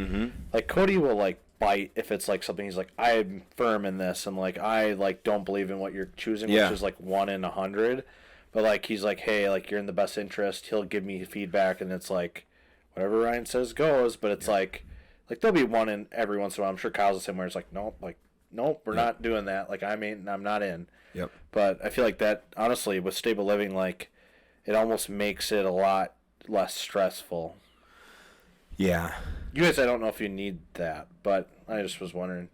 S3: like Cody will like bite if it's like something he's like I'm firm in this and like I like don't believe in what you're choosing, which is like 1 in 100, but like he's like hey like you're in the best interest. He'll give me feedback and it's like whatever Ryan says goes, but it's like there'll be one in every once in a while. I'm sure Kyle's the same way. It's like, nope, we're not doing that. Like, I'm not in.
S1: Yep.
S3: But I feel like that, honestly, with stable living, like, it almost makes it a lot less stressful.
S1: Yeah.
S3: You guys, I don't know if you need that, but I just was wondering.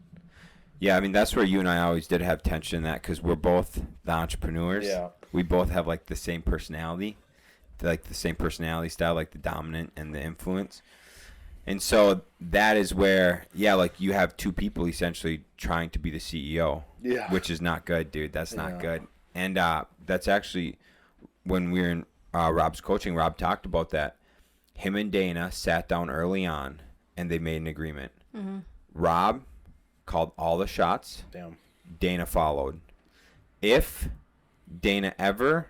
S1: Yeah, I mean, that's where you and I always did have tension in that because we're both the entrepreneurs.
S3: Yeah.
S1: We both have, like, the same personality, like the same personality style, like the dominant and the influence. And so that is where, like you have two people essentially trying to be the CEO, which is not good, dude. That's not good. And that's actually when we were in Rob's coaching, Rob talked about that. Him and Dana sat down early on and they made an agreement. Rob called all the shots.
S3: Damn.
S1: Dana followed. If Dana ever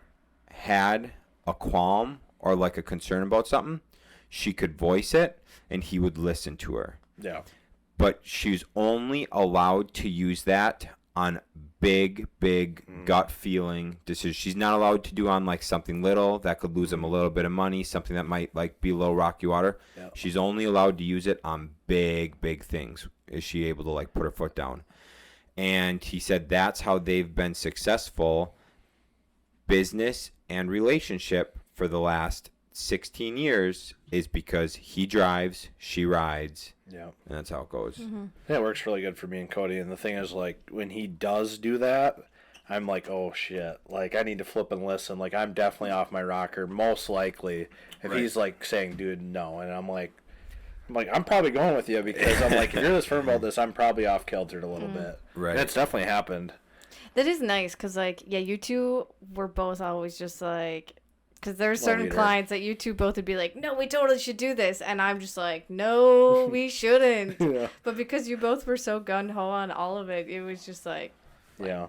S1: had a qualm or like a concern about something, she could voice it. And he would listen to her.
S3: Yeah.
S1: But she's only allowed to use that on big gut feeling decisions. She's not allowed to do on like something little that could lose him a little bit of money, something that might like be low rocky water.
S3: Yeah.
S1: She's only allowed to use it on big things. Is she able to like put her foot down? And he said that's how they've been successful business and relationship for the last 16 years is because he drives, she rides. Yeah. And that's how it goes.
S3: Yeah, it works really good for me and Cody. And the thing is, like, when he does do that, I'm like, oh, shit. Like, I need to flip and listen. Like, I'm definitely off my rocker, most likely. If he's, like, saying, dude, no. And I'm like, I'm probably going with you because I'm like, if you're this firm about this, I'm probably off kiltered a little bit.
S1: Right.
S3: And it's definitely happened.
S2: That is nice because, like, yeah, you two were both always just, like... Because there's certain clients that you two both would be like, no, we totally should do this. And I'm just like, no, we shouldn't. But because you both were so gun-ho on all of it, it was just like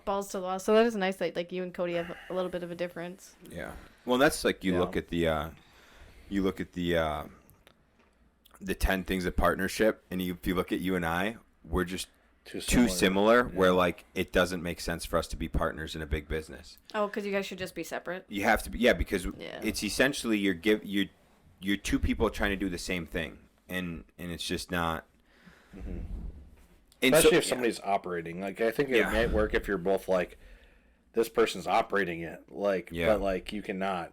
S2: balls to the wall. So that is nice that like you and Cody have a little bit of a difference.
S1: Yeah. Well, that's like you look at the 10 things of partnership, and if you look at you and I, we're just too similar where like it doesn't make sense for us to be partners in a big business.
S2: Oh, because you guys should just be separate.
S1: You have to be, because it's essentially you're two people trying to do the same thing, and it's just not.
S3: Especially if somebody's operating. Like I think it might work if you're both like, this person's operating it, like, but like you cannot.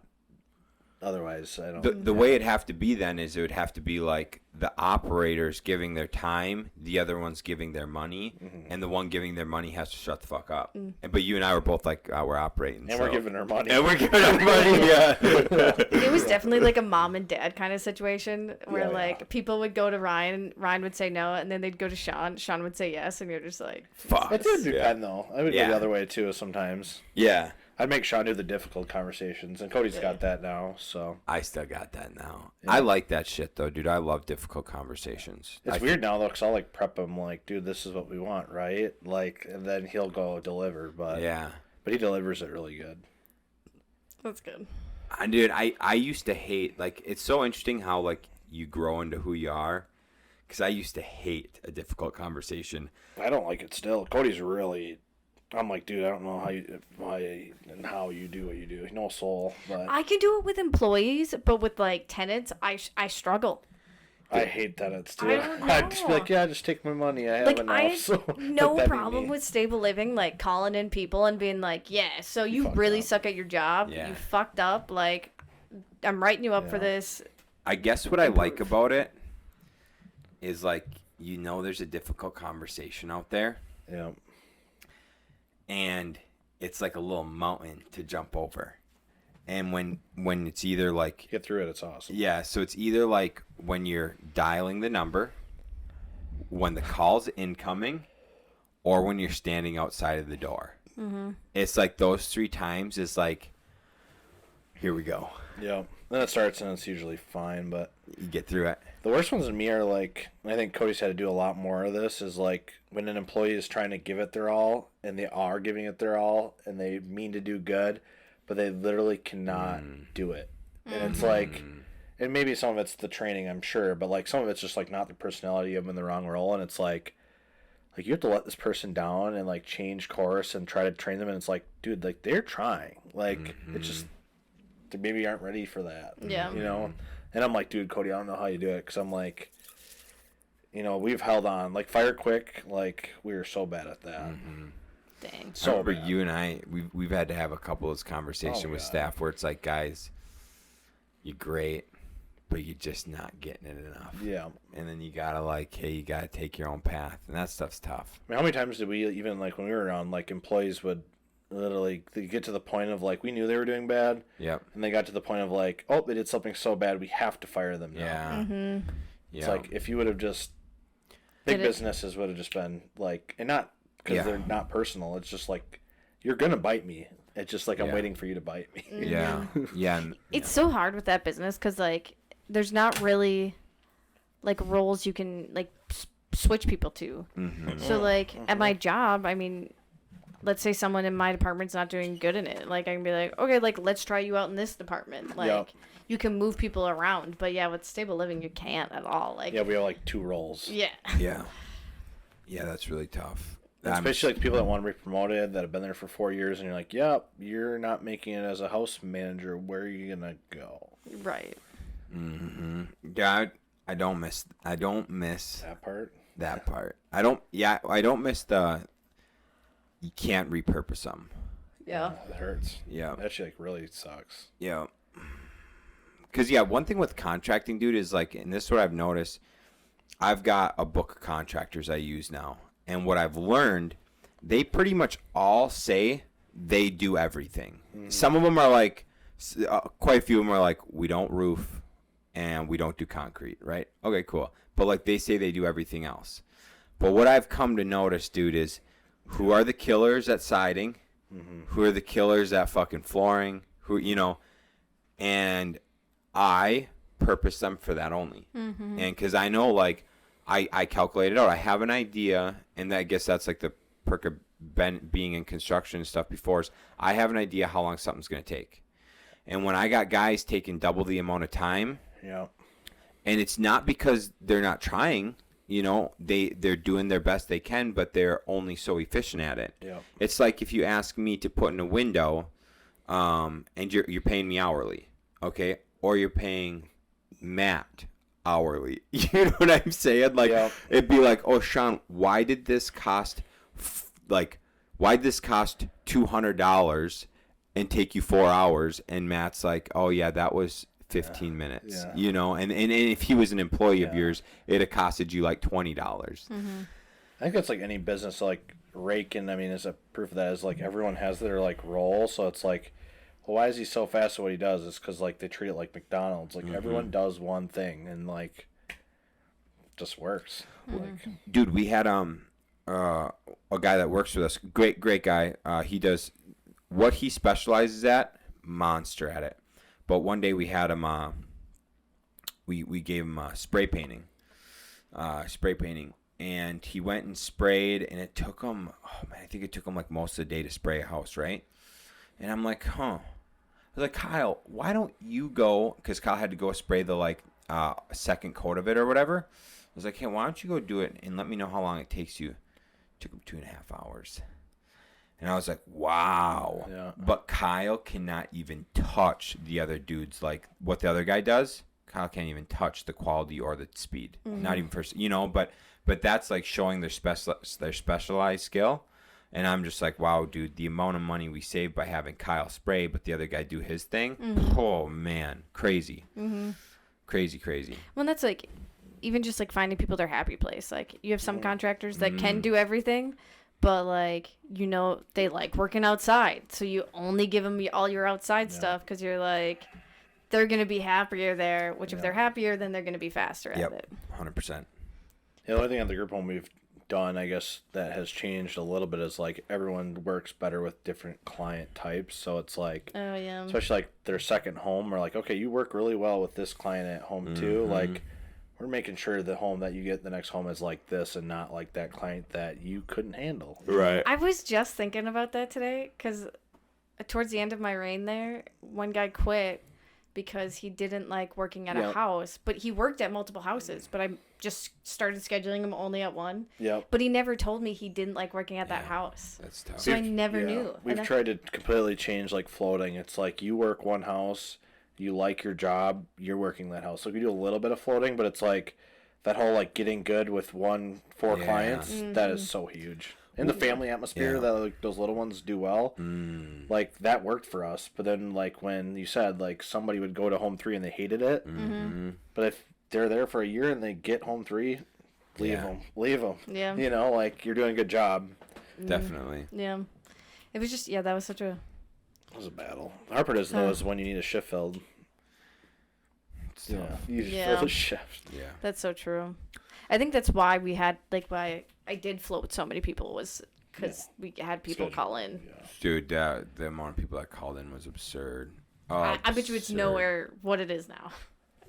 S3: Otherwise, I don't.
S1: The way it'd have to be then is it would have to be like the operators giving their time, the other one's giving their money, and the one giving their money has to shut the fuck up. But you and I were both like, we're operating.
S3: And we're giving her money.
S1: And we're giving her money,
S2: It was definitely like a mom and dad kind of situation where people would go to Ryan, and Ryan would say no, and then they'd go to Shaun. Shaun would say yes, and you're just like,
S1: fuck.
S3: It did depend, though. I would go the other way, too, sometimes.
S1: Yeah.
S3: I'd make Shaun do the difficult conversations, and Cody's got that now, so.
S1: I still got that now. Yeah. I like that shit, though, dude. I love difficult conversations.
S3: It's weird now, though, because I'll, like, prep him, like, dude, this is what we want, right? Like, and then he'll go deliver, but.
S1: Yeah.
S3: But he delivers it really good.
S2: That's good.
S1: Dude, I used to hate, like, it's so interesting how, like, you grow into who you are. Because I used to hate a difficult conversation.
S3: I don't like it still. Cody's really. I'm like, dude, I don't know how you do what you do. No soul, but
S2: I can do it with employees, but with like tenants, I struggle.
S3: I hate tenants too.
S2: I don't
S3: I'd just be
S2: know.
S3: like, yeah, just take my money. I have
S2: Like
S3: enough.
S2: I
S3: So
S2: no
S3: that'd be
S2: problem
S3: me.
S2: with stable living, like calling in people and being like, yeah, so you
S3: fucked
S2: really
S3: up.
S2: suck at your job.
S1: Yeah.
S2: You fucked up. Like, I'm writing you up for
S3: Yeah.
S2: this.
S1: I guess what I like about it is, like, there's a difficult conversation out there.
S3: Yeah.
S1: And it's like a little mountain to jump over. And when it's either like,
S3: Get through it. It's awesome.
S1: yeah, so it's either like when you're dialing the number, when the call's incoming, or when you're standing outside of the door. Mm-hmm. It's like those 3 times is like, here we go.
S3: Yeah. Then it starts and it's usually fine, but
S1: You get through it.
S3: the worst ones in me are like, I think Cody's had to do a lot more of this, is like when an employee is trying to give it their all and they are giving it their all and they mean to do good, but they literally cannot do it. And it's like, and maybe some of it's the training, I'm sure, but like some of it's just like not the personality of them in the wrong role. And it's like you have to let this person down and like change course and try to train them. And it's like, dude, like they're trying. Like it's just, they maybe aren't ready for that.
S2: Yeah.
S3: You know? And I'm like, dude, Cody, I don't know how you do it. Because I'm like, we've held on. Like, fire quick, like, we were so bad at that.
S2: Dang.
S1: So
S3: So bad.
S1: you and I, we've had to have a couple of those conversations with
S3: God.
S1: staff where it's like, guys, you're great, but you're just not getting it enough.
S3: Yeah.
S1: And then you gotta like, hey, you gotta take your own path, and that stuff's tough.
S3: I mean, how many times did we, even like when we were around, like employees would literally they get to the point of like, we knew they were doing bad.
S1: Yep.
S3: And they got to the point of like, oh, they did something so bad, we have to fire them now.
S1: Yeah.
S2: Mm-hmm.
S1: Yeah.
S3: It's like, if you would have just, big
S2: Did it-
S3: businesses would have just been like, and not because
S1: Yeah.
S3: they're not personal, it's just like, you're going to bite me. It's just like, I'm
S1: Yeah.
S3: waiting for you to bite me.
S1: Yeah. Yeah. And,
S2: It's so hard with that business because like there's not really like roles you can like switch people to.
S1: Mhm.
S2: So like at my job, I mean, let's say someone in my department's not doing good in it. Like I can be like, okay, like let's try you out in this department. Like
S3: Yep.
S2: you can move people around, but yeah, with stable living you can't at all. Like
S3: Yeah, we have like 2 roles.
S2: yeah.
S1: Yeah. Yeah, that's really tough.
S3: Especially like people that want to be promoted that have been there for 4 years, and you're like, yep, you're not making it as a house manager. Where are you gonna go?
S2: Right.
S1: Yeah, I don't miss
S3: That part.
S1: that part. I don't miss the you can't repurpose them.
S2: Yeah.
S3: It hurts.
S1: Yeah.
S3: That shit like really sucks.
S1: Yeah. Because, yeah, one thing with contracting, dude, is like, and this is what I've noticed. I've got a book of contractors I use now. And what I've learned, they pretty much all say they do everything. Some of them are like, quite a few of them are like, we don't roof and we don't do concrete, right? Okay, cool. But like they say they do everything else. But what I've come to notice, dude, is who are the killers at siding? Who are the killers at fucking flooring? And I purpose them for that only. And because I know, like, I calculate it out. I have an idea, and I guess that's like the perk of being in construction and stuff before is I have an idea how long something's going to take. And when I got guys taking double the amount of time,
S3: Yeah.
S1: and it's not because they're not trying, they're doing their best they can, but they're only so efficient at it.
S3: Yeah.
S1: It's like if you ask me to put in a window, and you're paying me hourly, okay, or you're paying Matt hourly. You know what I'm saying? Like
S3: Yeah.
S1: it'd be like, oh, Shaun, why did this cost $200 and take you 4 hours? And Matt's like, oh yeah, that was 15 minutes.
S3: Yeah.
S1: And if he was an employee of
S3: Yeah.
S1: yours, it'd have costed you like $20.
S3: I think that's like any business, like raking. I mean, is a proof of that is like everyone has their like role. So it's like, well, why is he so fast at what he does? It's because like they treat it like McDonald's. Like everyone does one thing and like just works. Like
S1: Dude, we had a guy that works with us. Great guy. He does what he specializes at. Monster at it. But one day we had him. We gave him spray painting. And he went and sprayed, and it took him. Oh man, I think it took him like most of the day to spray a house, right? And I'm like, huh. I was like, Kyle, why don't you go? Because Kyle had to go spray the like second coat of it or whatever. I was like, hey, why don't you go do it and let me know how long it takes you? It took him 2.5 hours. And I was like, wow.
S3: Yeah.
S1: But Kyle cannot even touch the other dudes. Like what the other guy does, Kyle can't even touch the quality or the speed. Not even first, but that's like showing their specialized skill. And I'm just like, wow, dude, the amount of money we saved by having Kyle spray, but the other guy do his thing. Oh, man. Crazy. Crazy.
S2: Well, that's like, even just like finding people their happy place. Like, you have some contractors that can do everything, but like, they like working outside. So you only give them all your outside stuff because you're like, they're going to be happier there, which if they're happier, then they're going to be faster at it.
S1: 100%.
S3: The only thing at the group home we've done, I guess, that has changed a little bit is like everyone works better with different client types. So it's like,
S2: Oh, yeah.
S3: especially like their second home, we're like, okay, you work really well with this client at home too. Like, we're making sure the home that you get the next home is like this and not like that client that you couldn't handle.
S1: Right.
S2: I was just thinking about that today because towards the end of my reign there, one guy quit because he didn't like working at a house, but he worked at multiple houses, but I just started scheduling him only at one.
S3: Yep.
S2: But he never told me he didn't like working at that house.
S1: That's tough.
S2: So I never knew.
S3: We've tried to completely change like floating. It's like you work one house, you like your job, you're working that house. So we do a little bit of floating, but it's like that whole like getting good with four clients, that is so huge. In the family atmosphere that like those little ones do well, like that worked for us. But then like when you said like somebody would go to home 3 and they hated it, but if they're there for a year and they get home 3, leave them.
S2: Yeah.
S3: Like you're doing a good job.
S1: Definitely.
S2: Yeah. It was just, that was such a...
S3: It was a battle. The hard part is though is when you need a shift filled. You fill the shift.
S1: Yeah.
S2: That's so true. I think that's why we had, like, why I did float with so many people was because we had people call in.
S3: Yeah.
S1: Dude, the amount of people that called in was absurd.
S2: I bet you it's nowhere what it is now.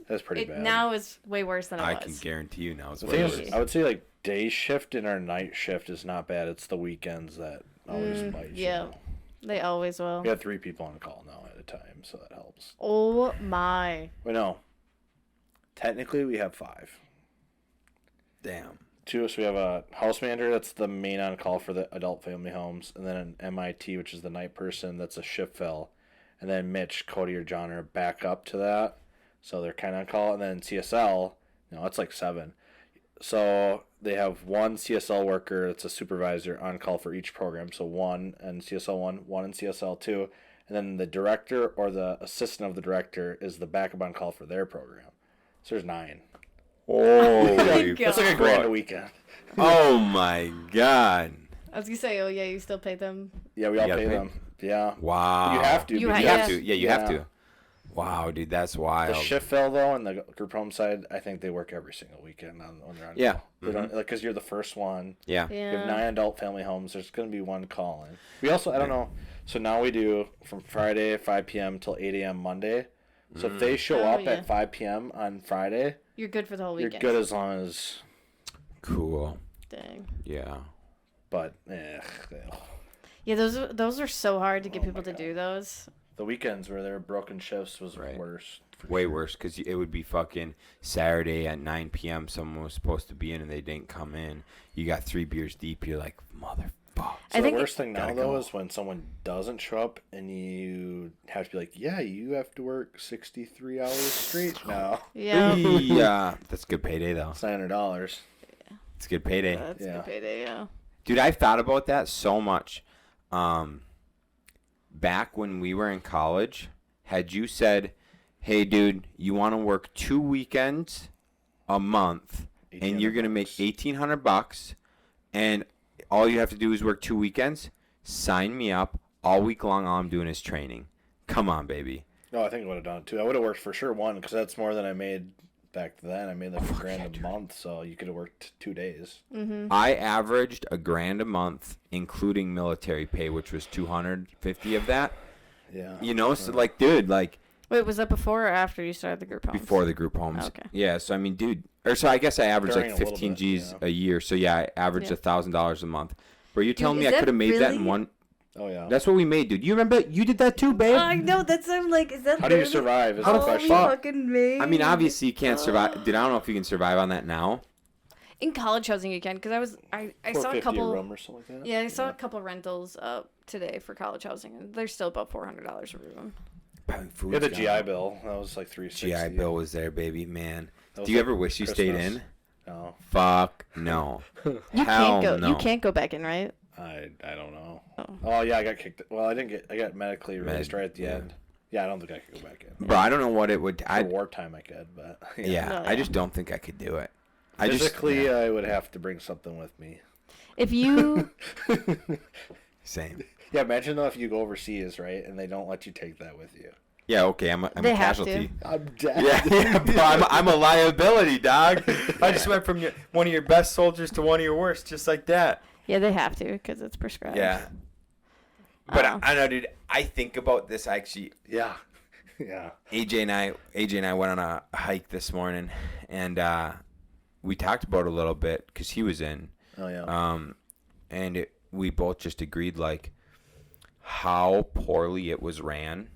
S3: That's pretty bad.
S2: Now is way worse than it was.
S1: I can guarantee you now it's
S3: The
S1: way
S3: thing
S1: worse.
S3: is, I would say like day shift and our night shift is not bad. It's the weekends that always bite you.
S2: Yeah. They always will.
S3: We have 3 people on call now at a time, so that helps.
S2: Oh, my.
S3: Wait, no. Technically, we have 5.
S1: Damn.
S3: 2, so we have a house manager that's the main on call for the adult family homes, and then an MIT, which is the night person that's a shift fill, and then Mitch, Cody, or John are back up to that, so they're kind of on call, and then CSL, it's like 7. So they have 1 CSL worker that's a supervisor on call for each program, so 1 in CSL 1 in CSL 2, and then the director or the assistant of the director is the backup on call for their program. So there's 9.
S1: Oh,
S2: my
S3: That's like a grand a weekend.
S1: Oh my god.
S2: I was going to say, you still pay them?
S3: Yeah, we all pay them. Yeah.
S1: Wow.
S3: You have to.
S2: You
S3: because
S2: have
S1: to. Yeah, you have to. Wow, dude, that's wild.
S3: The shift fill though, and the group home side, I think they work every single weekend when they're on.
S1: Yeah.
S3: Call. They don't because you're the first one.
S1: Yeah.
S3: You have 9 adult family homes. There's going to be 1 call in. We also, I don't know. So now we do from Friday 5 p.m. till 8 a.m. Monday. So if they show up at 5 p.m. on Friday,
S2: you're good for the whole weekend.
S3: You're good as long as.
S1: Cool.
S2: Dang.
S1: Yeah.
S3: But
S2: yeah, those are so hard to get people to do those.
S3: The weekends where there were broken shifts was worse.
S1: Way worse because it would be fucking Saturday at 9 p.m. Someone was supposed to be in and they didn't come in. You got 3 beers deep. You're like, motherfucker.
S3: So the worst thing now, though, is when someone doesn't show up and you have to be like, yeah, you have to work 63 hours straight now.
S2: Yeah.
S1: Yeah. That's good payday, though.
S3: It's $900.
S1: It's good payday.
S2: That's good payday, yeah.
S1: Dude, I've thought about that so much. Back when we were in college, had you said, hey, dude, you want to work 2 weekends a month and you're going to make $1,800 and all you have to do is work 2 weekends? Sign me up. All week long, all I'm doing is training. Come on, baby.
S3: No, I think I would have done it too. I would have worked for sure 1 because that's more than I made back then. I made like $1,000 a month, so you could have worked 2 days.
S2: Mm-hmm.
S1: I averaged $1,000 a month, including military pay, which was $250 of that.
S3: Yeah.
S1: So like, dude, like.
S2: Wait, was that before or after you started the group homes?
S1: Before the group homes.
S2: Oh, okay.
S1: Yeah, so I mean, dude, so I guess I averaged
S3: During
S1: like 15 G's a year. So yeah, I averaged $1,000 a month. But you're telling me I could have made that in one?
S3: Oh yeah.
S1: That's what we made, dude. You remember? You did that too, babe.
S2: I know. That's I'm like, is that?
S3: How do you survive? Is
S1: How
S3: the
S1: the
S3: question.
S2: We fucking made.
S1: I mean, obviously you can't survive. Dude, I don't know if you can survive on that now.
S2: In college housing you can, because I saw a couple.
S3: room or something like that.
S2: Yeah, I saw a couple rentals up today for college housing, and they're still about $400 a room.
S1: Food's
S3: Yeah, the
S1: gone.
S3: GI Bill. That was like $360.
S1: GI Bill was there, baby, man.
S3: That was
S1: Do you
S3: like
S1: ever wish you stayed
S3: Christmas.
S1: in?
S3: No,
S1: Fuck no.
S2: You
S1: Hell
S2: can't go.
S1: no.
S2: You can't go back in, right?
S3: I don't know.
S2: Oh.
S3: Oh yeah, I got kicked. Well, I didn't get. I got medically released right at the
S1: yeah.
S3: end. Yeah, I don't think I could go back in.
S1: Bro, I don't know what it would.
S3: For wartime, I could, but
S1: Yeah,
S2: No,
S1: I
S2: yeah.
S1: just don't think I could do it.
S3: Physically,
S1: yeah.
S3: I would have to bring something with me.
S2: If you
S1: Same.
S3: Yeah, imagine though if you go overseas, right, and they don't let you take that with you.
S1: Yeah, okay, I'm a
S2: They have
S1: casualty.
S3: I'm dead.
S1: Yeah, bro, I'm a liability, dog. I just went from one of your best soldiers to one of your worst, just like that.
S2: Yeah, they have to because it's prescribed.
S1: Yeah. But
S2: Oh.
S1: I know, dude. I think about this actually.
S3: Yeah. Yeah.
S1: AJ and I went on a hike this morning, and we talked about it a little bit because he was in.
S3: Oh yeah.
S1: And we both just agreed like how poorly it was ran.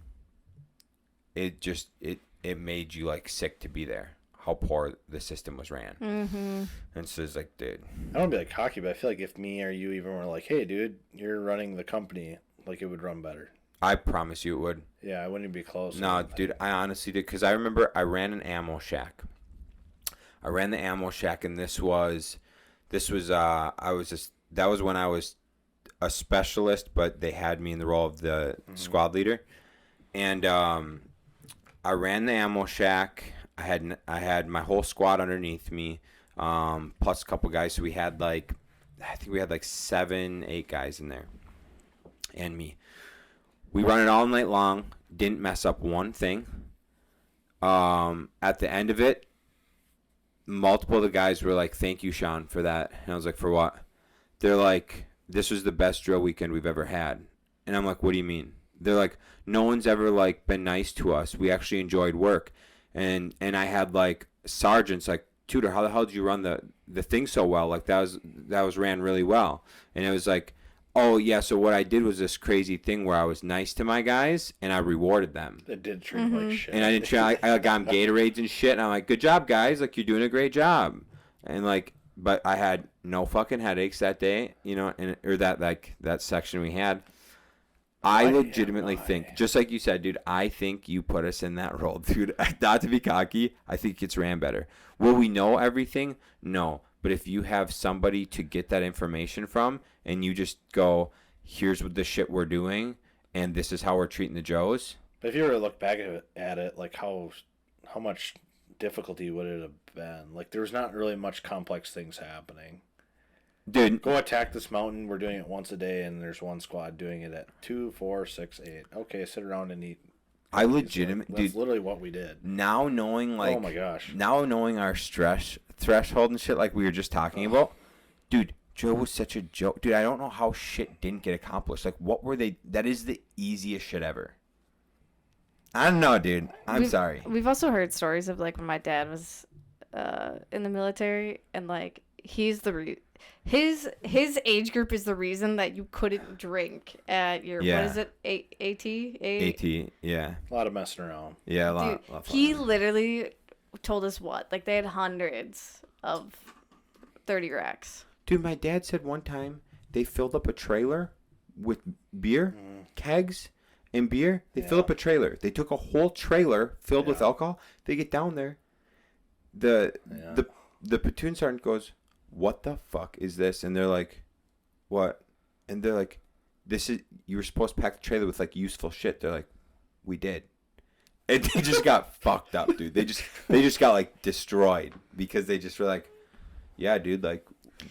S1: It just it made you like sick to be there. How poor the system was ran.
S2: Mm-hmm.
S1: And so it's like, dude.
S3: I don't be like cocky, but I feel like if me or you even were like, "Hey, dude, you're running the company," like it would run better.
S1: I promise you it would.
S3: Yeah, I wouldn't even be close.
S1: No, dude, I honestly did because I remember I ran an ammo shack. I ran the ammo shack, and that was when I was a specialist, but they had me in the role of the squad leader, and I ran the ammo shack. I had my whole squad underneath me, plus a couple guys. So I think we had like 7-8 guys in there, and me. We run it all night long. Didn't mess up one thing. At the end of it, multiple of the guys were like, "Thank you, Shaun, for that." And I was like, "For what?" They're like, "This was the best drill weekend we've ever had." And I'm like, "What do you mean?" They're like, "No one's ever like been nice to us. We actually enjoyed work." And I had like sergeants like, "Tudor, how the hell did you run the thing so well? Like that was ran really well." And it was like, "Oh yeah, so what I did was this crazy thing where I was nice to my guys and I rewarded them."
S3: It did treat them like shit.
S1: And I didn't try. I got them Gatorades and shit. And I'm like, "Good job, guys! Like you're doing a great job." And like, but I had no fucking headaches that day, you know, or that section we had. I legitimately think, just like you said, dude, I think you put us in that role, dude. Not to be cocky, I think it's ran better. Will we know everything? No. But if you have somebody to get that information from and you just go, here's what the shit we're doing and this is how we're treating the Joes.
S3: But if you were to look back at it, like how much difficulty would it have been? Like there's not really much complex things happening.
S1: Dude,
S3: Go attack this mountain. We're doing it once a day, and there's one squad doing it at 2, 4, 6, 8. Okay, sit around and eat.
S1: I legitimately,
S3: That's
S1: dude,
S3: literally what we did.
S1: now knowing like,
S3: Oh my gosh.
S1: now knowing our stress threshold and shit like we were just talking about, dude, Joe was such a joke. Dude, I don't know how shit didn't get accomplished. Like, what were they? That is the easiest shit ever. I don't know, dude. I'm sorry.
S2: We've also heard stories of like when my dad was in the military, and like he's his age group is the reason that you couldn't drink at your
S1: Yeah.
S2: what is it
S1: AT, yeah.
S3: A lot of messing around.
S1: Yeah, a
S2: Dude,
S1: lot of fun.
S2: he literally told us what like they had hundreds of 30 racks.
S1: Dude, my dad said one time they filled up a trailer with beer, kegs, and beer. They filled up a trailer. They took a whole trailer filled with alcohol. They get down there. The platoon sergeant goes, "What the fuck is this?" And they're like, "What?" And they're like, "This is you were supposed to pack the trailer with like useful shit." They're like, "We did." And they just got fucked up, dude. They just got like destroyed because they just were like, "Yeah, dude, like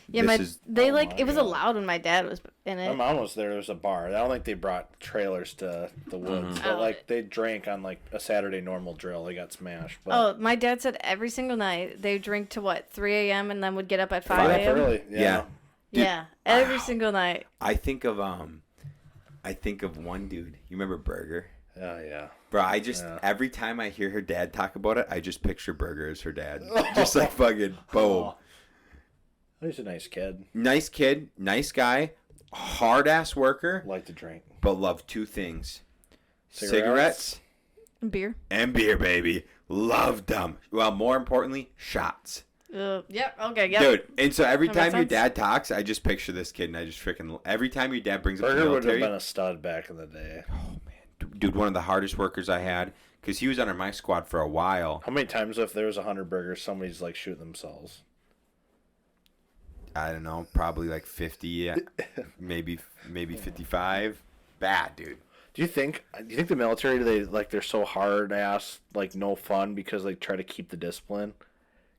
S2: Yeah,
S1: this is
S2: it was
S3: God.
S2: allowed when my dad was in
S3: My
S2: it.
S3: mom was there. There was a bar. I don't think they brought trailers to the woods, but
S2: Oh.
S3: like they drank on like a Saturday normal drill. They got smashed. But
S2: Oh, my dad said every single night they drink to what 3 a.m. and then would get up at 5
S3: Got up
S2: a.m.
S3: early.
S1: Yeah. Dude,
S2: Yeah, every single night.
S1: I think of one dude. You remember Burger?
S3: Yeah.
S1: Bro, I just every time I hear her dad talk about it, I just picture Burger as her dad. Just like fucking boom.
S3: He's a nice kid.
S1: Nice kid, nice guy, hard ass worker,
S3: Like to drink.
S1: but love two things:
S3: Cigarettes?
S2: Beer.
S1: and beer, baby. Loved them. Well, more importantly, shots.
S2: Yep. Okay. Yep.
S1: Dude, and so every
S2: That makes
S1: time your
S2: sense.
S1: dad talks, I just picture this kid, and I just freaking every time your dad brings up the
S3: Burger would have
S1: military.
S3: been a stud back in the day.
S1: Oh man, dude, one of the hardest workers I had, because he was under my squad for a while.
S3: How many times if there was 100 burgers, somebody's like shooting themselves?
S1: I don't know, probably like 50, maybe 55. Bad, dude.
S3: Do you think the military, they're so hard ass, like no fun because they try to keep the discipline?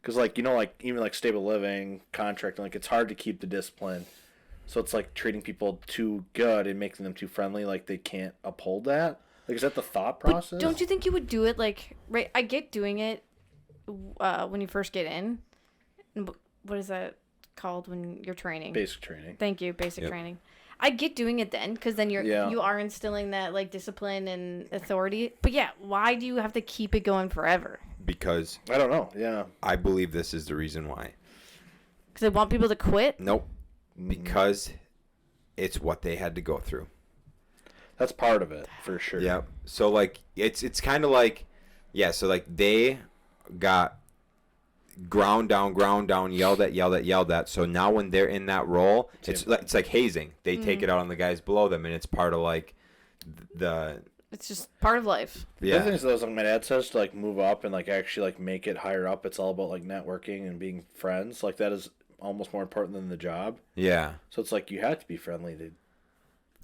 S3: Because like, you know, like even like stable living, contracting, like it's hard to keep the discipline. So it's like treating people too good and making them too friendly, like they can't uphold that. Like, is that the thought process?
S2: But don't you think you would do it like right? I get doing it when you first get in. What is that called when you're training?
S3: Basic training.
S2: Thank you, basic
S1: Yep.
S2: training. I get doing it then because then
S3: Yeah.
S2: you are instilling that like discipline and authority. But yeah, why do you have to keep it going forever?
S1: Because
S3: I don't know. Yeah.
S1: I believe this is the reason why.
S2: Because they want people to quit.
S1: Nope. Because it's what they had to go through.
S3: That's part of it for sure.
S1: Yeah. So like it's kind of like, yeah. So like they got ground down, yelled at. So now when they're in that role, it's like hazing. They take it out on the guys below them, and it's part of like the.
S2: It's just part of life.
S3: The other
S1: Yeah.
S3: thing is, though, is like my dad says to like move up and like actually like make it higher up. It's all about like networking and being friends. Like that is almost more important than the job.
S1: Yeah.
S3: So it's like you have to be friendly to,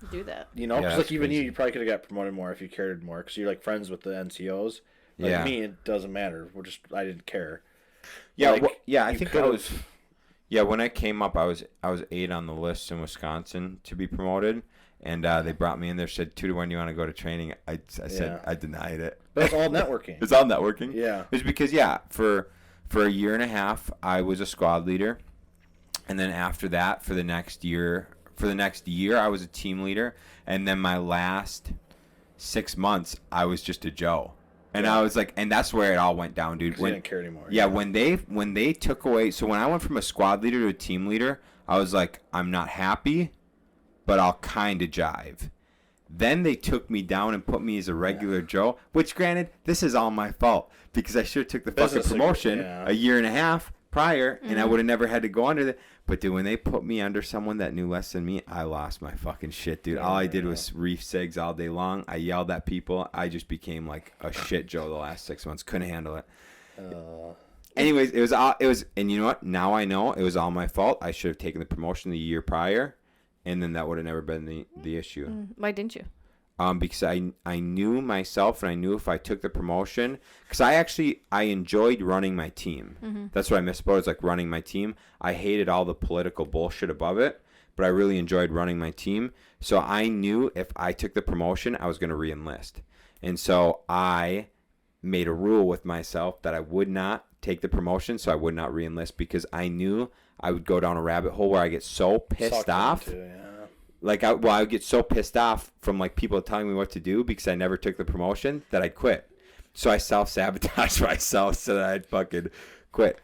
S2: Do that.
S3: you know,
S1: Yeah,
S3: because
S1: that's
S3: like even
S1: crazy.
S3: you probably could have got promoted more if you cared more because you're like friends with the NCOs. Like
S1: Yeah.
S3: me, it doesn't matter. I didn't care.
S1: Yeah.
S3: Like,
S1: Yeah. I
S3: you
S1: think I
S3: could've-
S1: was. Yeah. When I came up, I was 8 on the list in Wisconsin to be promoted. And they brought me in there, said, 2 to 1, you want to go to training? I said,
S3: Yeah.
S1: I denied it.
S3: But it's all networking.
S1: It's all networking.
S3: Yeah.
S1: It was because, for a year and a half, I was a squad leader. And then after that, for the next year, I was a team leader. And then my last 6 months, I was just a Joe. And I was like, and that's where it all went down, dude.
S3: 'Cause you didn't care anymore.
S1: Yeah, when they took away, so when I went from a squad leader to a team leader, I was like, I'm not happy, but I'll kind of jive. Then they took me down and put me as a regular Joe, which granted, this is all my fault because I should have took the fucking
S3: Business,
S1: promotion
S3: yeah.
S1: a year and a half prior, and I would have never had to go under that. But dude, when they put me under someone that knew less than me, I lost my fucking shit, dude. All I did was reef cigs all day long. I yelled at people. I just became like a shit Joe the last 6 months. Couldn't handle it. Anyways, it was, and you know what? Now I know it was all my fault. I should have taken the promotion the year prior, and then that would have never been the issue.
S2: Why didn't you?
S1: Because I knew myself, and I knew if I took the promotion, because I enjoyed running my team. That's what I miss about it, is like running my team. I hated all the political bullshit above it, but I really enjoyed running my team. So I knew if I took the promotion, I was going to re-enlist. And so I made a rule with myself that I would not take the promotion, so I would not re-enlist, because I knew I would go down a rabbit hole where I get so pissed
S3: Sucked
S1: off.
S3: into, yeah.
S1: Like, I would get so pissed off from, like, people telling me what to do because I never took the promotion that I'd quit. So I self-sabotaged myself so that I'd fucking quit.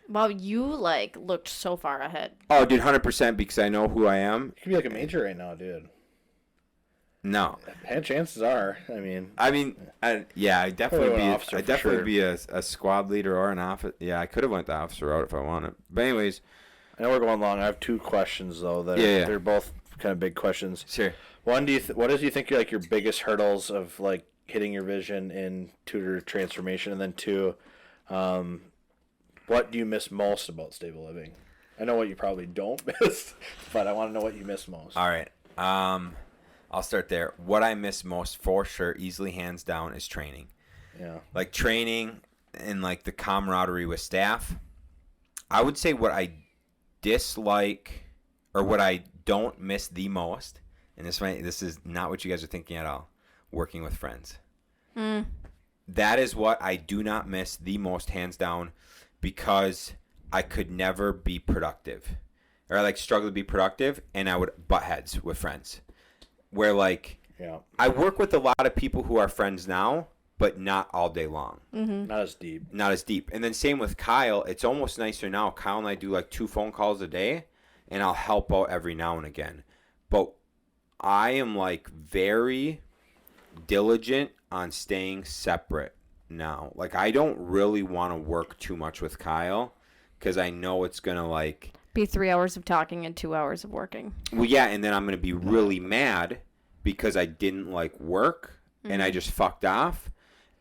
S2: Wow, you like looked so far ahead.
S1: Oh, dude, 100% because I know who I am.
S3: You could be like a major right now, dude.
S1: No.
S3: And chances are, I mean,
S1: I'd definitely
S3: Probably
S1: be
S3: an officer for sure.
S1: a squad leader or an officer. Yeah, I could have went the officer route if I wanted. But anyways.
S3: I know we're going long. I have 2 questions, though. They're both kind of big questions.
S1: Sure.
S3: One, what do you think are like your biggest hurdles of like hitting your vision in tutor transformation? And then 2, what do you miss most about stable living? I know what you probably don't miss, but I want to know what you miss most.
S1: All right. I'll start there. What I miss most, for sure, easily hands down, is training.
S3: Yeah.
S1: Like training and like the camaraderie with staff. I would say what I dislike or what I don't miss the most, and this is not what you guys are thinking at all, working with friends. That is what I do not miss the most, hands down, because I could never be productive, or I like struggle to be productive, and I would butt heads with friends where like I work with a lot of people who are friends now, but not all day long.
S3: Not as deep.
S1: Not as deep. And then same with Kyle. It's almost nicer now. Kyle and I do like 2 phone calls a day, and I'll help out every now and again. but I am like very diligent on staying separate now. Like I don't really want to work too much with Kyle because I know it's gonna like
S2: be 3 hours of talking and 2 hours of working.
S1: Well, yeah, and then I'm gonna be really mad because I didn't like work and I just fucked off,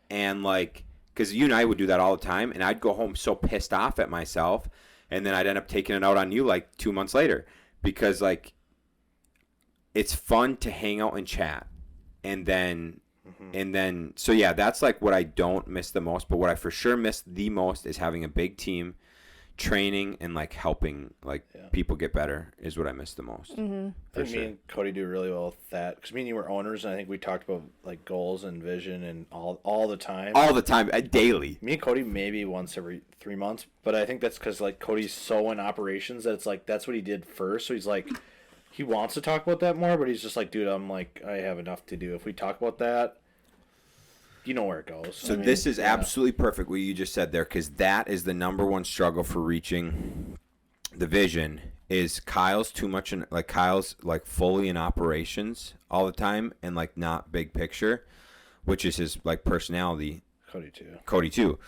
S1: and like because you and I would do that all the time, and I'd go home so pissed off at myself, and then I'd end up taking it out on you like 2 months later because like it's fun to hang out and chat, and then so yeah, that's like what I don't miss the most. But what I for sure miss the most is having a big team, training, and like helping like people get better is what I miss the most.
S3: I think me and Cody do really well with that because me and you were owners, and I think we talked about like goals and vision and all the time.
S1: All the time, daily.
S3: Me and Cody maybe once every 3 months, but I think that's because like Cody's so in operations that it's like that's what he did first. So he's like he wants to talk about that more, but he's just like, dude, I'm like I have enough to do. If we talk about that, you know where it goes.
S1: So this is absolutely perfect what you just said there, because that is the number one struggle for reaching the vision is Kyle's too much in, like Kyle's like fully in operations all the time and like not big picture, which is his like personality. Cody too.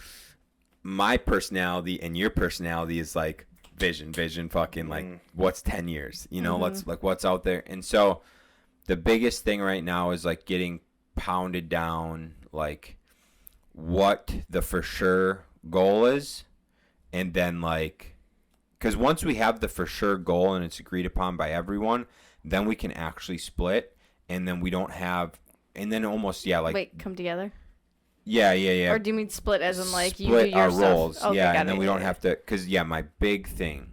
S1: My personality and your personality is like vision fucking like what's 10 years, you know, let's like what's out there. And so the biggest thing right now is like getting pounded down like what the for sure goal is, and then like because once we have the for sure goal and it's agreed upon by everyone, then we can actually split, and then we don't have, and then almost like
S2: wait, come together.
S1: Yeah.
S2: Or do you mean split as in like
S1: split
S2: you do your
S1: our
S2: stuff?
S1: roles?
S2: Okay,
S1: yeah, and then
S2: it.
S1: we don't have to, because my big thing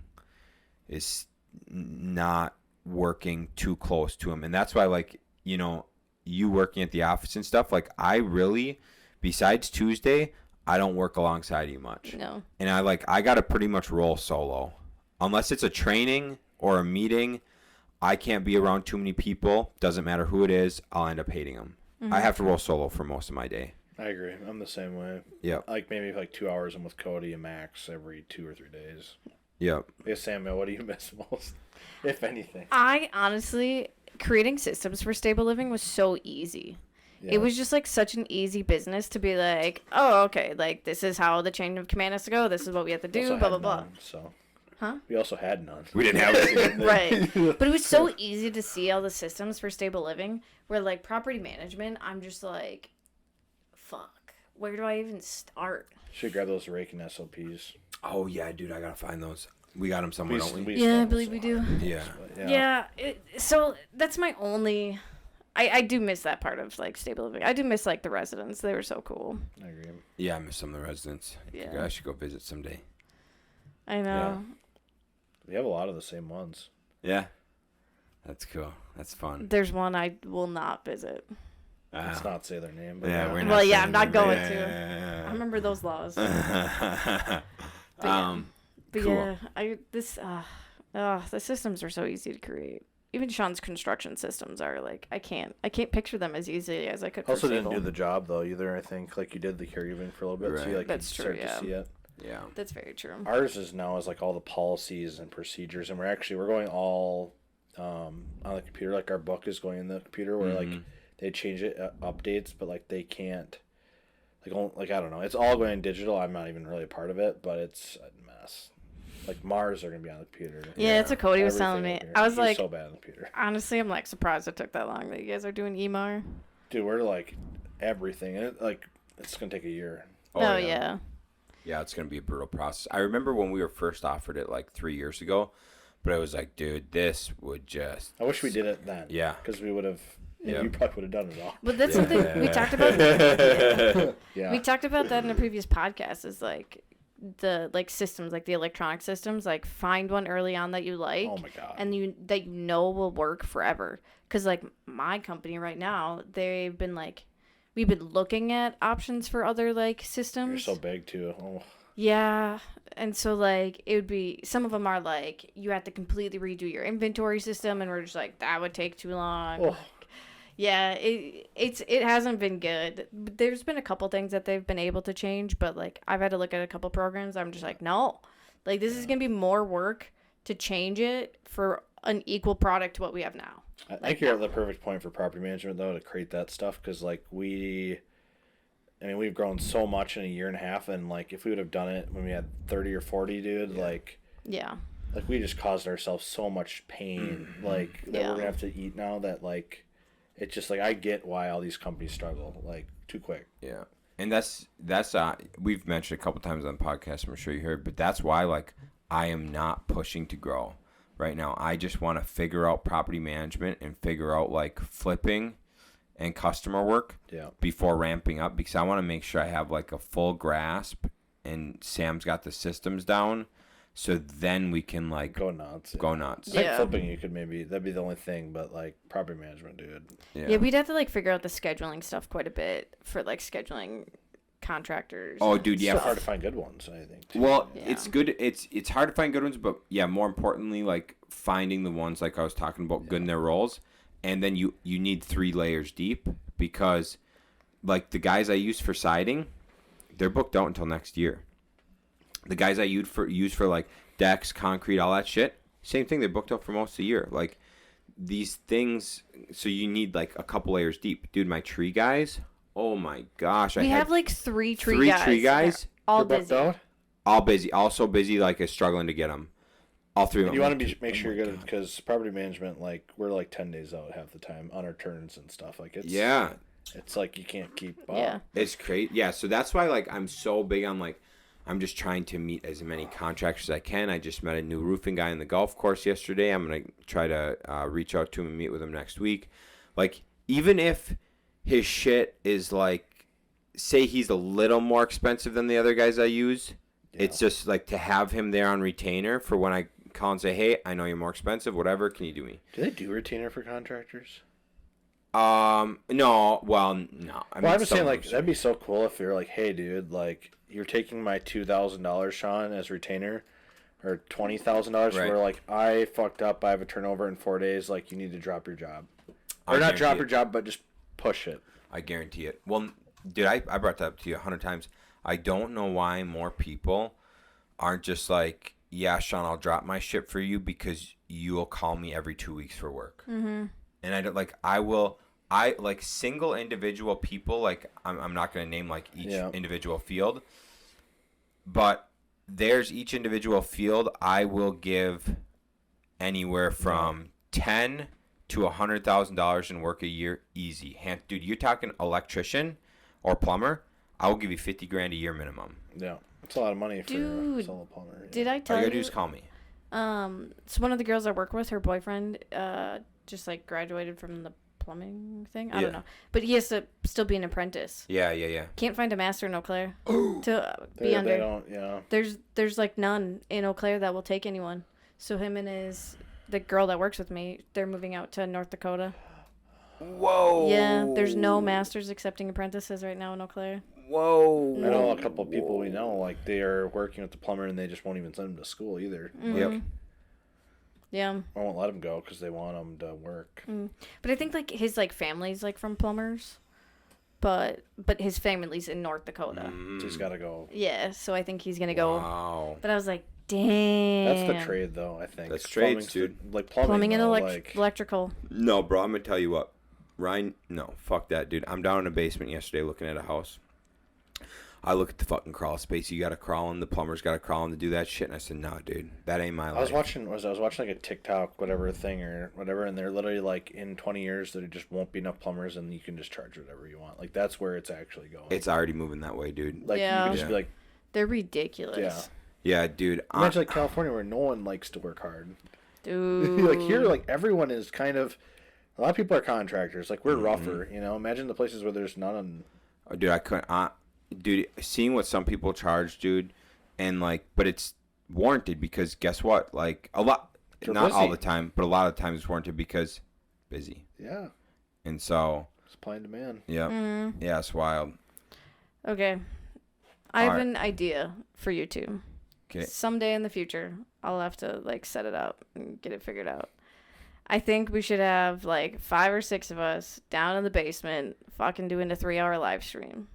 S1: is not working too close to him, and that's why like you working at the office and stuff, like I really, besides Tuesday, I don't work alongside you much.
S2: No.
S1: And I got to pretty much roll solo. Unless it's a training or a meeting, I can't be around too many people. Doesn't matter who it is, I'll end up hating them. I have to roll solo for most of my day.
S3: I agree. I'm the same way.
S1: Yep.
S3: Like maybe like 2 hours I'm with Cody and Max every 2 or 3 days.
S1: Yep.
S3: Yeah, Samuel, what do you miss most, if anything?
S2: I honestly, creating systems for stable living was so easy.
S3: Yeah.
S2: It was just like such an easy business to be like, oh, okay, like this is how the chain of command has to go. This is what we have to do, blah, blah, blah.
S3: None, so.
S2: Huh?
S3: We also had none.
S1: We didn't have anything.
S2: Right. But it was so easy to see all the systems for stable living where like property management, I'm just like, fuck, where do I even start?
S3: Should grab those raking SOPs.
S1: Oh, yeah, dude, I got to find those. We got them somewhere, don't we?
S2: Yeah, I believe we do.
S1: Yeah.
S2: Yeah. So that's my only... I do miss that part of like stable living. I do miss like the residents. They were so cool.
S3: I agree.
S1: Yeah, I miss some of the residents.
S2: Yeah.
S1: I should go visit someday.
S2: I know.
S3: Yeah. We have a lot of the same ones.
S1: Yeah. That's cool. That's fun.
S2: There's one I will not visit.
S3: Let's not say their name. But
S1: Yeah, we're not.
S2: Well, yeah,
S1: saying
S2: I'm not
S1: that.
S2: going
S1: Yeah,
S2: to.
S1: yeah.
S2: I remember those laws. But
S1: Cool.
S2: yeah, the systems are so easy to create. Even Shaun's construction systems are like I can't picture them as easily as I could.
S3: Also
S2: for
S3: didn't
S2: stable.
S3: do the job though either. I think like you did the caregiving for a little bit,
S1: Right.
S3: so you like
S2: That's
S3: could
S2: true,
S3: start
S2: yeah.
S3: to see it.
S1: Yeah.
S2: That's very true.
S3: Ours is now is like all the policies and procedures, and we're going all on the computer. Like our book is going in the computer, where like they change it updates, but like they can't like I don't know. It's all going digital. I'm not even really a part of it, but it's a mess. Like Mars are gonna be on the computer.
S2: Yeah, it's what Cody was telling me.
S3: Everything
S2: I was
S3: He's
S2: like,
S3: so bad on the computer.
S2: honestly, I'm like surprised it took that long that you guys are doing EMAR.
S3: Dude, we're like everything, and it's gonna take a year.
S2: Oh yeah.
S1: Yeah, it's going to be a brutal process. I remember when we were first offered it like 3 years ago, but I was like, dude, this would just...
S3: I wish we did it then.
S1: Yeah.
S3: Because we would have...
S1: Yeah.
S3: You probably would have done it all.
S2: But that's something we talked about.
S3: Yeah.
S2: We talked about that in a previous podcast. Is like the systems, like the electronic systems. Like find one early on that you like.
S3: Oh my God.
S2: And that will work forever. Because like my company right now, they've been like, we've been looking at options for other like systems.
S3: You're so big too. Oh.
S2: Yeah. And so like it would be, some of them are like you have to completely redo your inventory system, and we're just like that would take too long.
S3: Oh.
S2: Yeah, it hasn't been good. There's been a couple things that they've been able to change, but like I've had to look at a couple programs. I'm just like, no, like this is gonna be more work to change it for an equal product to what we have now.
S3: I think you're at the perfect point for property management, though, to create that stuff. Because, like, we've grown so much in a year and a half. And, like, if we would have done it when we had 30 or 40, dude, like, we just caused ourselves so much pain, like, that we're going to have to eat now that, like, it's just, like, I get why all these companies struggle, like, too quick.
S1: Yeah. And that's we've mentioned a couple times on the podcast, I'm sure you heard, but that's why, like, I am not pushing to grow right now. I just want to figure out property management and figure out, like, flipping and customer work before ramping up, because I want to make sure I have, like, a full grasp and Sam's got the systems down, so then we can, like,
S3: go nuts.
S1: I
S3: think flipping, you could that'd be the only thing, but, like, property management, dude.
S2: Yeah, we'd have to, like, figure out the scheduling stuff quite a bit for, like, scheduling contractors.
S1: Oh, dude,
S3: It's so hard to find good ones, I think, too.
S1: Well, it's good. It's hard to find good ones, but yeah, more importantly, like, finding the ones like I was talking about, good in their roles, and then you need 3 layers deep, because, like, the guys I use for siding, they're booked out until next year. The guys I use for like decks, concrete, all that shit, same thing. They're booked out for most of the year. Like, these things, so you need, like, a couple layers deep, dude. My tree guys. Oh my gosh!
S2: We have like 3 tree guys.
S1: 3 tree guys.
S2: All busy.
S1: All busy. Also busy. Like, is struggling to get them. All 3 of them.
S3: You want to make sure you're good, because property management, like, we're like 10 days out half the time on our turns and stuff. Like, it's it's like you can't keep up.
S2: Yeah.
S1: It's crazy. Yeah. So that's why, like, I'm so big on, like, I'm just trying to meet as many contractors as I can. I just met a new roofing guy in the golf course yesterday. I'm going to try to reach out to him and meet with him next week. Like, even if his shit is, like, say he's a little more expensive than the other guys I use, it's just, like, to have him there on retainer for when I call and say, hey, I know you're more expensive, whatever, can you do me?
S3: Do they do retainer for contractors?
S1: No. Well, no.
S3: I'm just saying, like, that'd be so cool if you're like, hey, dude, like, you're taking my $2,000, Shaun, as retainer, or $20,000. Right. Where, like, I fucked up, I have a turnover in 4 days. Like, you need to drop your job, or not drop your job, but just push it.
S1: I guarantee it. Well, dude, I brought that up to you 100 times. I don't know why more people aren't just like, yeah, Shaun, I'll drop my shit for you because you'll call me every 2 weeks for work. Mm-hmm. And I don't like single individual people. Like, I'm not going to name, like, each individual field, but there's each individual field I will give anywhere from $10,000 to $100,000 in work a year, easy. Dude, you're talking electrician or plumber, I will give you $50,000 a year minimum.
S3: Yeah, it's a lot of money for a solo plumber. Yeah.
S2: Did I tell
S1: you?
S2: All
S1: you gotta do is call me.
S2: So one of the girls I work with, her boyfriend, just, like, graduated from the plumbing thing. I don't know, but he has to still be an apprentice.
S1: Yeah.
S2: Can't find a master in Eau Claire to be under.
S3: They don't. Yeah.
S2: There's like none in Eau Claire that will take anyone. So him and the girl that works with me, they're moving out to North Dakota.
S1: Whoa.
S2: Yeah, there's no masters accepting apprentices right now in Eau Claire.
S1: Whoa.
S3: I know a couple of people we know, like, they are working with the plumber and they just won't even send them to school either.
S2: Mm-hmm.
S1: Yep.
S2: Yeah.
S3: I won't let them go because they want them to work.
S2: But I think, like, his, like, family's, like, from plumbers, but his family's in North Dakota.
S3: So he's got to go.
S2: Yeah, so I think he's gonna go.
S1: Wow.
S2: But I was like, damn.
S3: That's the trade, though. I think
S1: that's trades, dude.
S3: Like
S2: plumbing and
S3: though,
S2: electrical.
S1: No, bro. I'm gonna tell you what, Ryan. No, fuck that, dude. I'm down in the basement yesterday looking at a house. I look at the fucking crawl space. You got to crawl in. The plumber's got to crawl in to do that shit. And I said, no, dude, that ain't my life.
S3: I was watching like a TikTok, whatever thing or whatever, and they're literally like, in 20 years, there just won't be enough plumbers, and you can just charge whatever you want. Like, that's where it's actually going.
S1: It's already moving that way, dude.
S3: Like, you can just be like,
S2: they're ridiculous.
S1: Yeah, dude.
S3: Imagine like California, where no one likes to work hard.
S2: Dude.
S3: Like here, like everyone is kind of. A lot of people are contractors. Like, we're rougher, you know. Imagine the places where there's none.
S1: Dude, I couldn't. Dude, seeing what some people charge, dude, and, like, but it's warranted because guess what? Like, not all the time, but a lot of times it's warranted because busy.
S3: Yeah.
S1: And so.
S3: Supply and demand.
S1: Yeah. Yeah, it's wild.
S2: Okay. I have an idea for you two.
S1: Okay.
S2: Someday in the future, I'll have to, like, set it up and get it figured out. I think we should have, like, 5 or 6 of us down in the basement fucking doing a 3-hour live stream.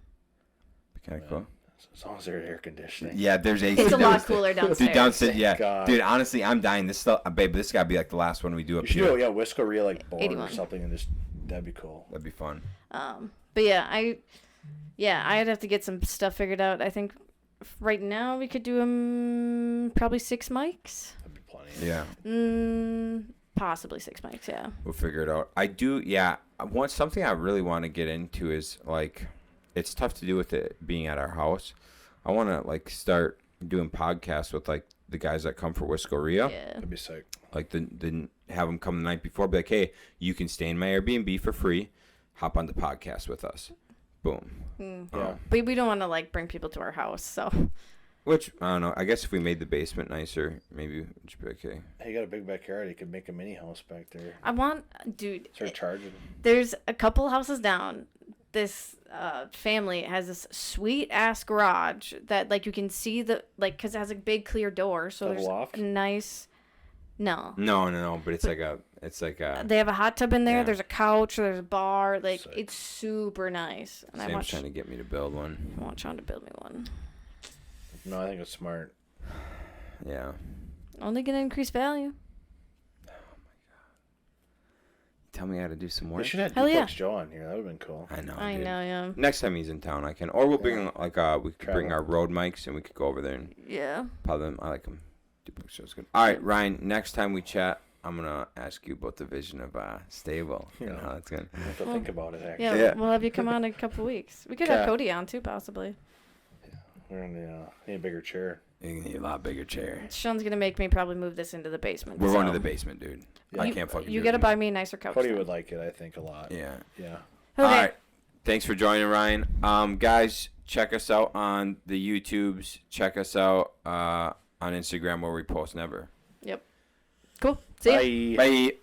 S1: Okay, cool.
S3: As long as there's air conditioning.
S1: Yeah, there's AC.
S2: It's a lot
S1: downstairs.
S2: cooler downstairs.
S1: Dude, downstairs, yeah.
S3: God.
S1: Dude, honestly, I'm dying. This stuff, babe, this gotta be like the last one we do up
S3: You should
S1: here.
S3: do, Whiskeria like board
S2: 81.
S3: or something, and that'd be cool.
S1: That'd be fun.
S2: But yeah, I'd have to get some stuff figured out. I think right now we could do probably 6 mics.
S3: That'd be plenty.
S1: Yeah.
S2: Possibly 6 mics. Yeah.
S1: We'll figure it out. I do, yeah. Something I really want to get into is like, it's tough to do with it being at our house. I want to like start doing podcasts with like the guys that come for Whiskeria.
S2: Yeah.
S3: That'd be sick.
S1: Like have them come the night before. Be like, hey, you can stay in my Airbnb for free. Hop on the podcast with us. Boom.
S3: Yeah.
S2: But we don't want to like bring people to our house, so.
S1: Which I don't know. I guess if we made the basement nicer, maybe it should be okay.
S3: Hey, you got a big backyard. You could make a mini house back there.
S2: Dude.
S3: Start charging.
S2: There's a couple houses down. This family has this sweet ass garage that like you can see because it has a big clear door, so there's
S3: loft?
S2: a nice. No.
S1: No. But it's like a.
S2: They have a hot tub in there.
S1: Yeah.
S2: There's a couch. There's a bar. Like
S3: Sick.
S2: it's super nice. And
S1: Sam's trying to get me to build one.
S2: I want Shaun to build me one.
S3: No, I think it's smart.
S1: Yeah.
S2: Only gonna increase value.
S1: Tell me how to do some
S3: We
S1: work.
S3: should have
S2: Hell
S3: Duplex
S2: yeah.
S3: Joe on here. That would have been cool.
S1: I know.
S2: I
S1: dude.
S2: know, yeah.
S1: Next time he's in town, I can. Or we'll bring we could bring
S3: Travel.
S1: our road mics and we could go over there and
S2: Yeah.
S1: pop them. I like them. Duplex show's good. All right, Ryan. Next time we chat, I'm gonna ask you about the vision of stable and
S3: Yeah.
S1: how that's gonna.
S3: I have to think about it, actually.
S2: Yeah,
S1: Yeah.
S2: we'll have you come on in a couple weeks. We could
S3: Yeah.
S2: have Cody on too, possibly.
S3: We're in need a bigger chair.
S1: You need a lot bigger chair.
S2: Shaun's gonna make me probably move this into the basement.
S1: We're going to
S2: so.
S1: the basement, dude.
S3: Yeah.
S1: I can't fucking.
S2: You
S1: do
S2: gotta
S1: it.
S2: buy me a nicer couch.
S3: Cody
S2: then.
S3: would like it, I think, a lot.
S1: Yeah.
S3: Yeah.
S2: Okay.
S1: All right. Thanks for joining, Ryan. Guys, check us out on the YouTubes. Check us out on Instagram where we post never.
S2: Yep. Cool. See ya.
S3: Bye.
S1: Bye.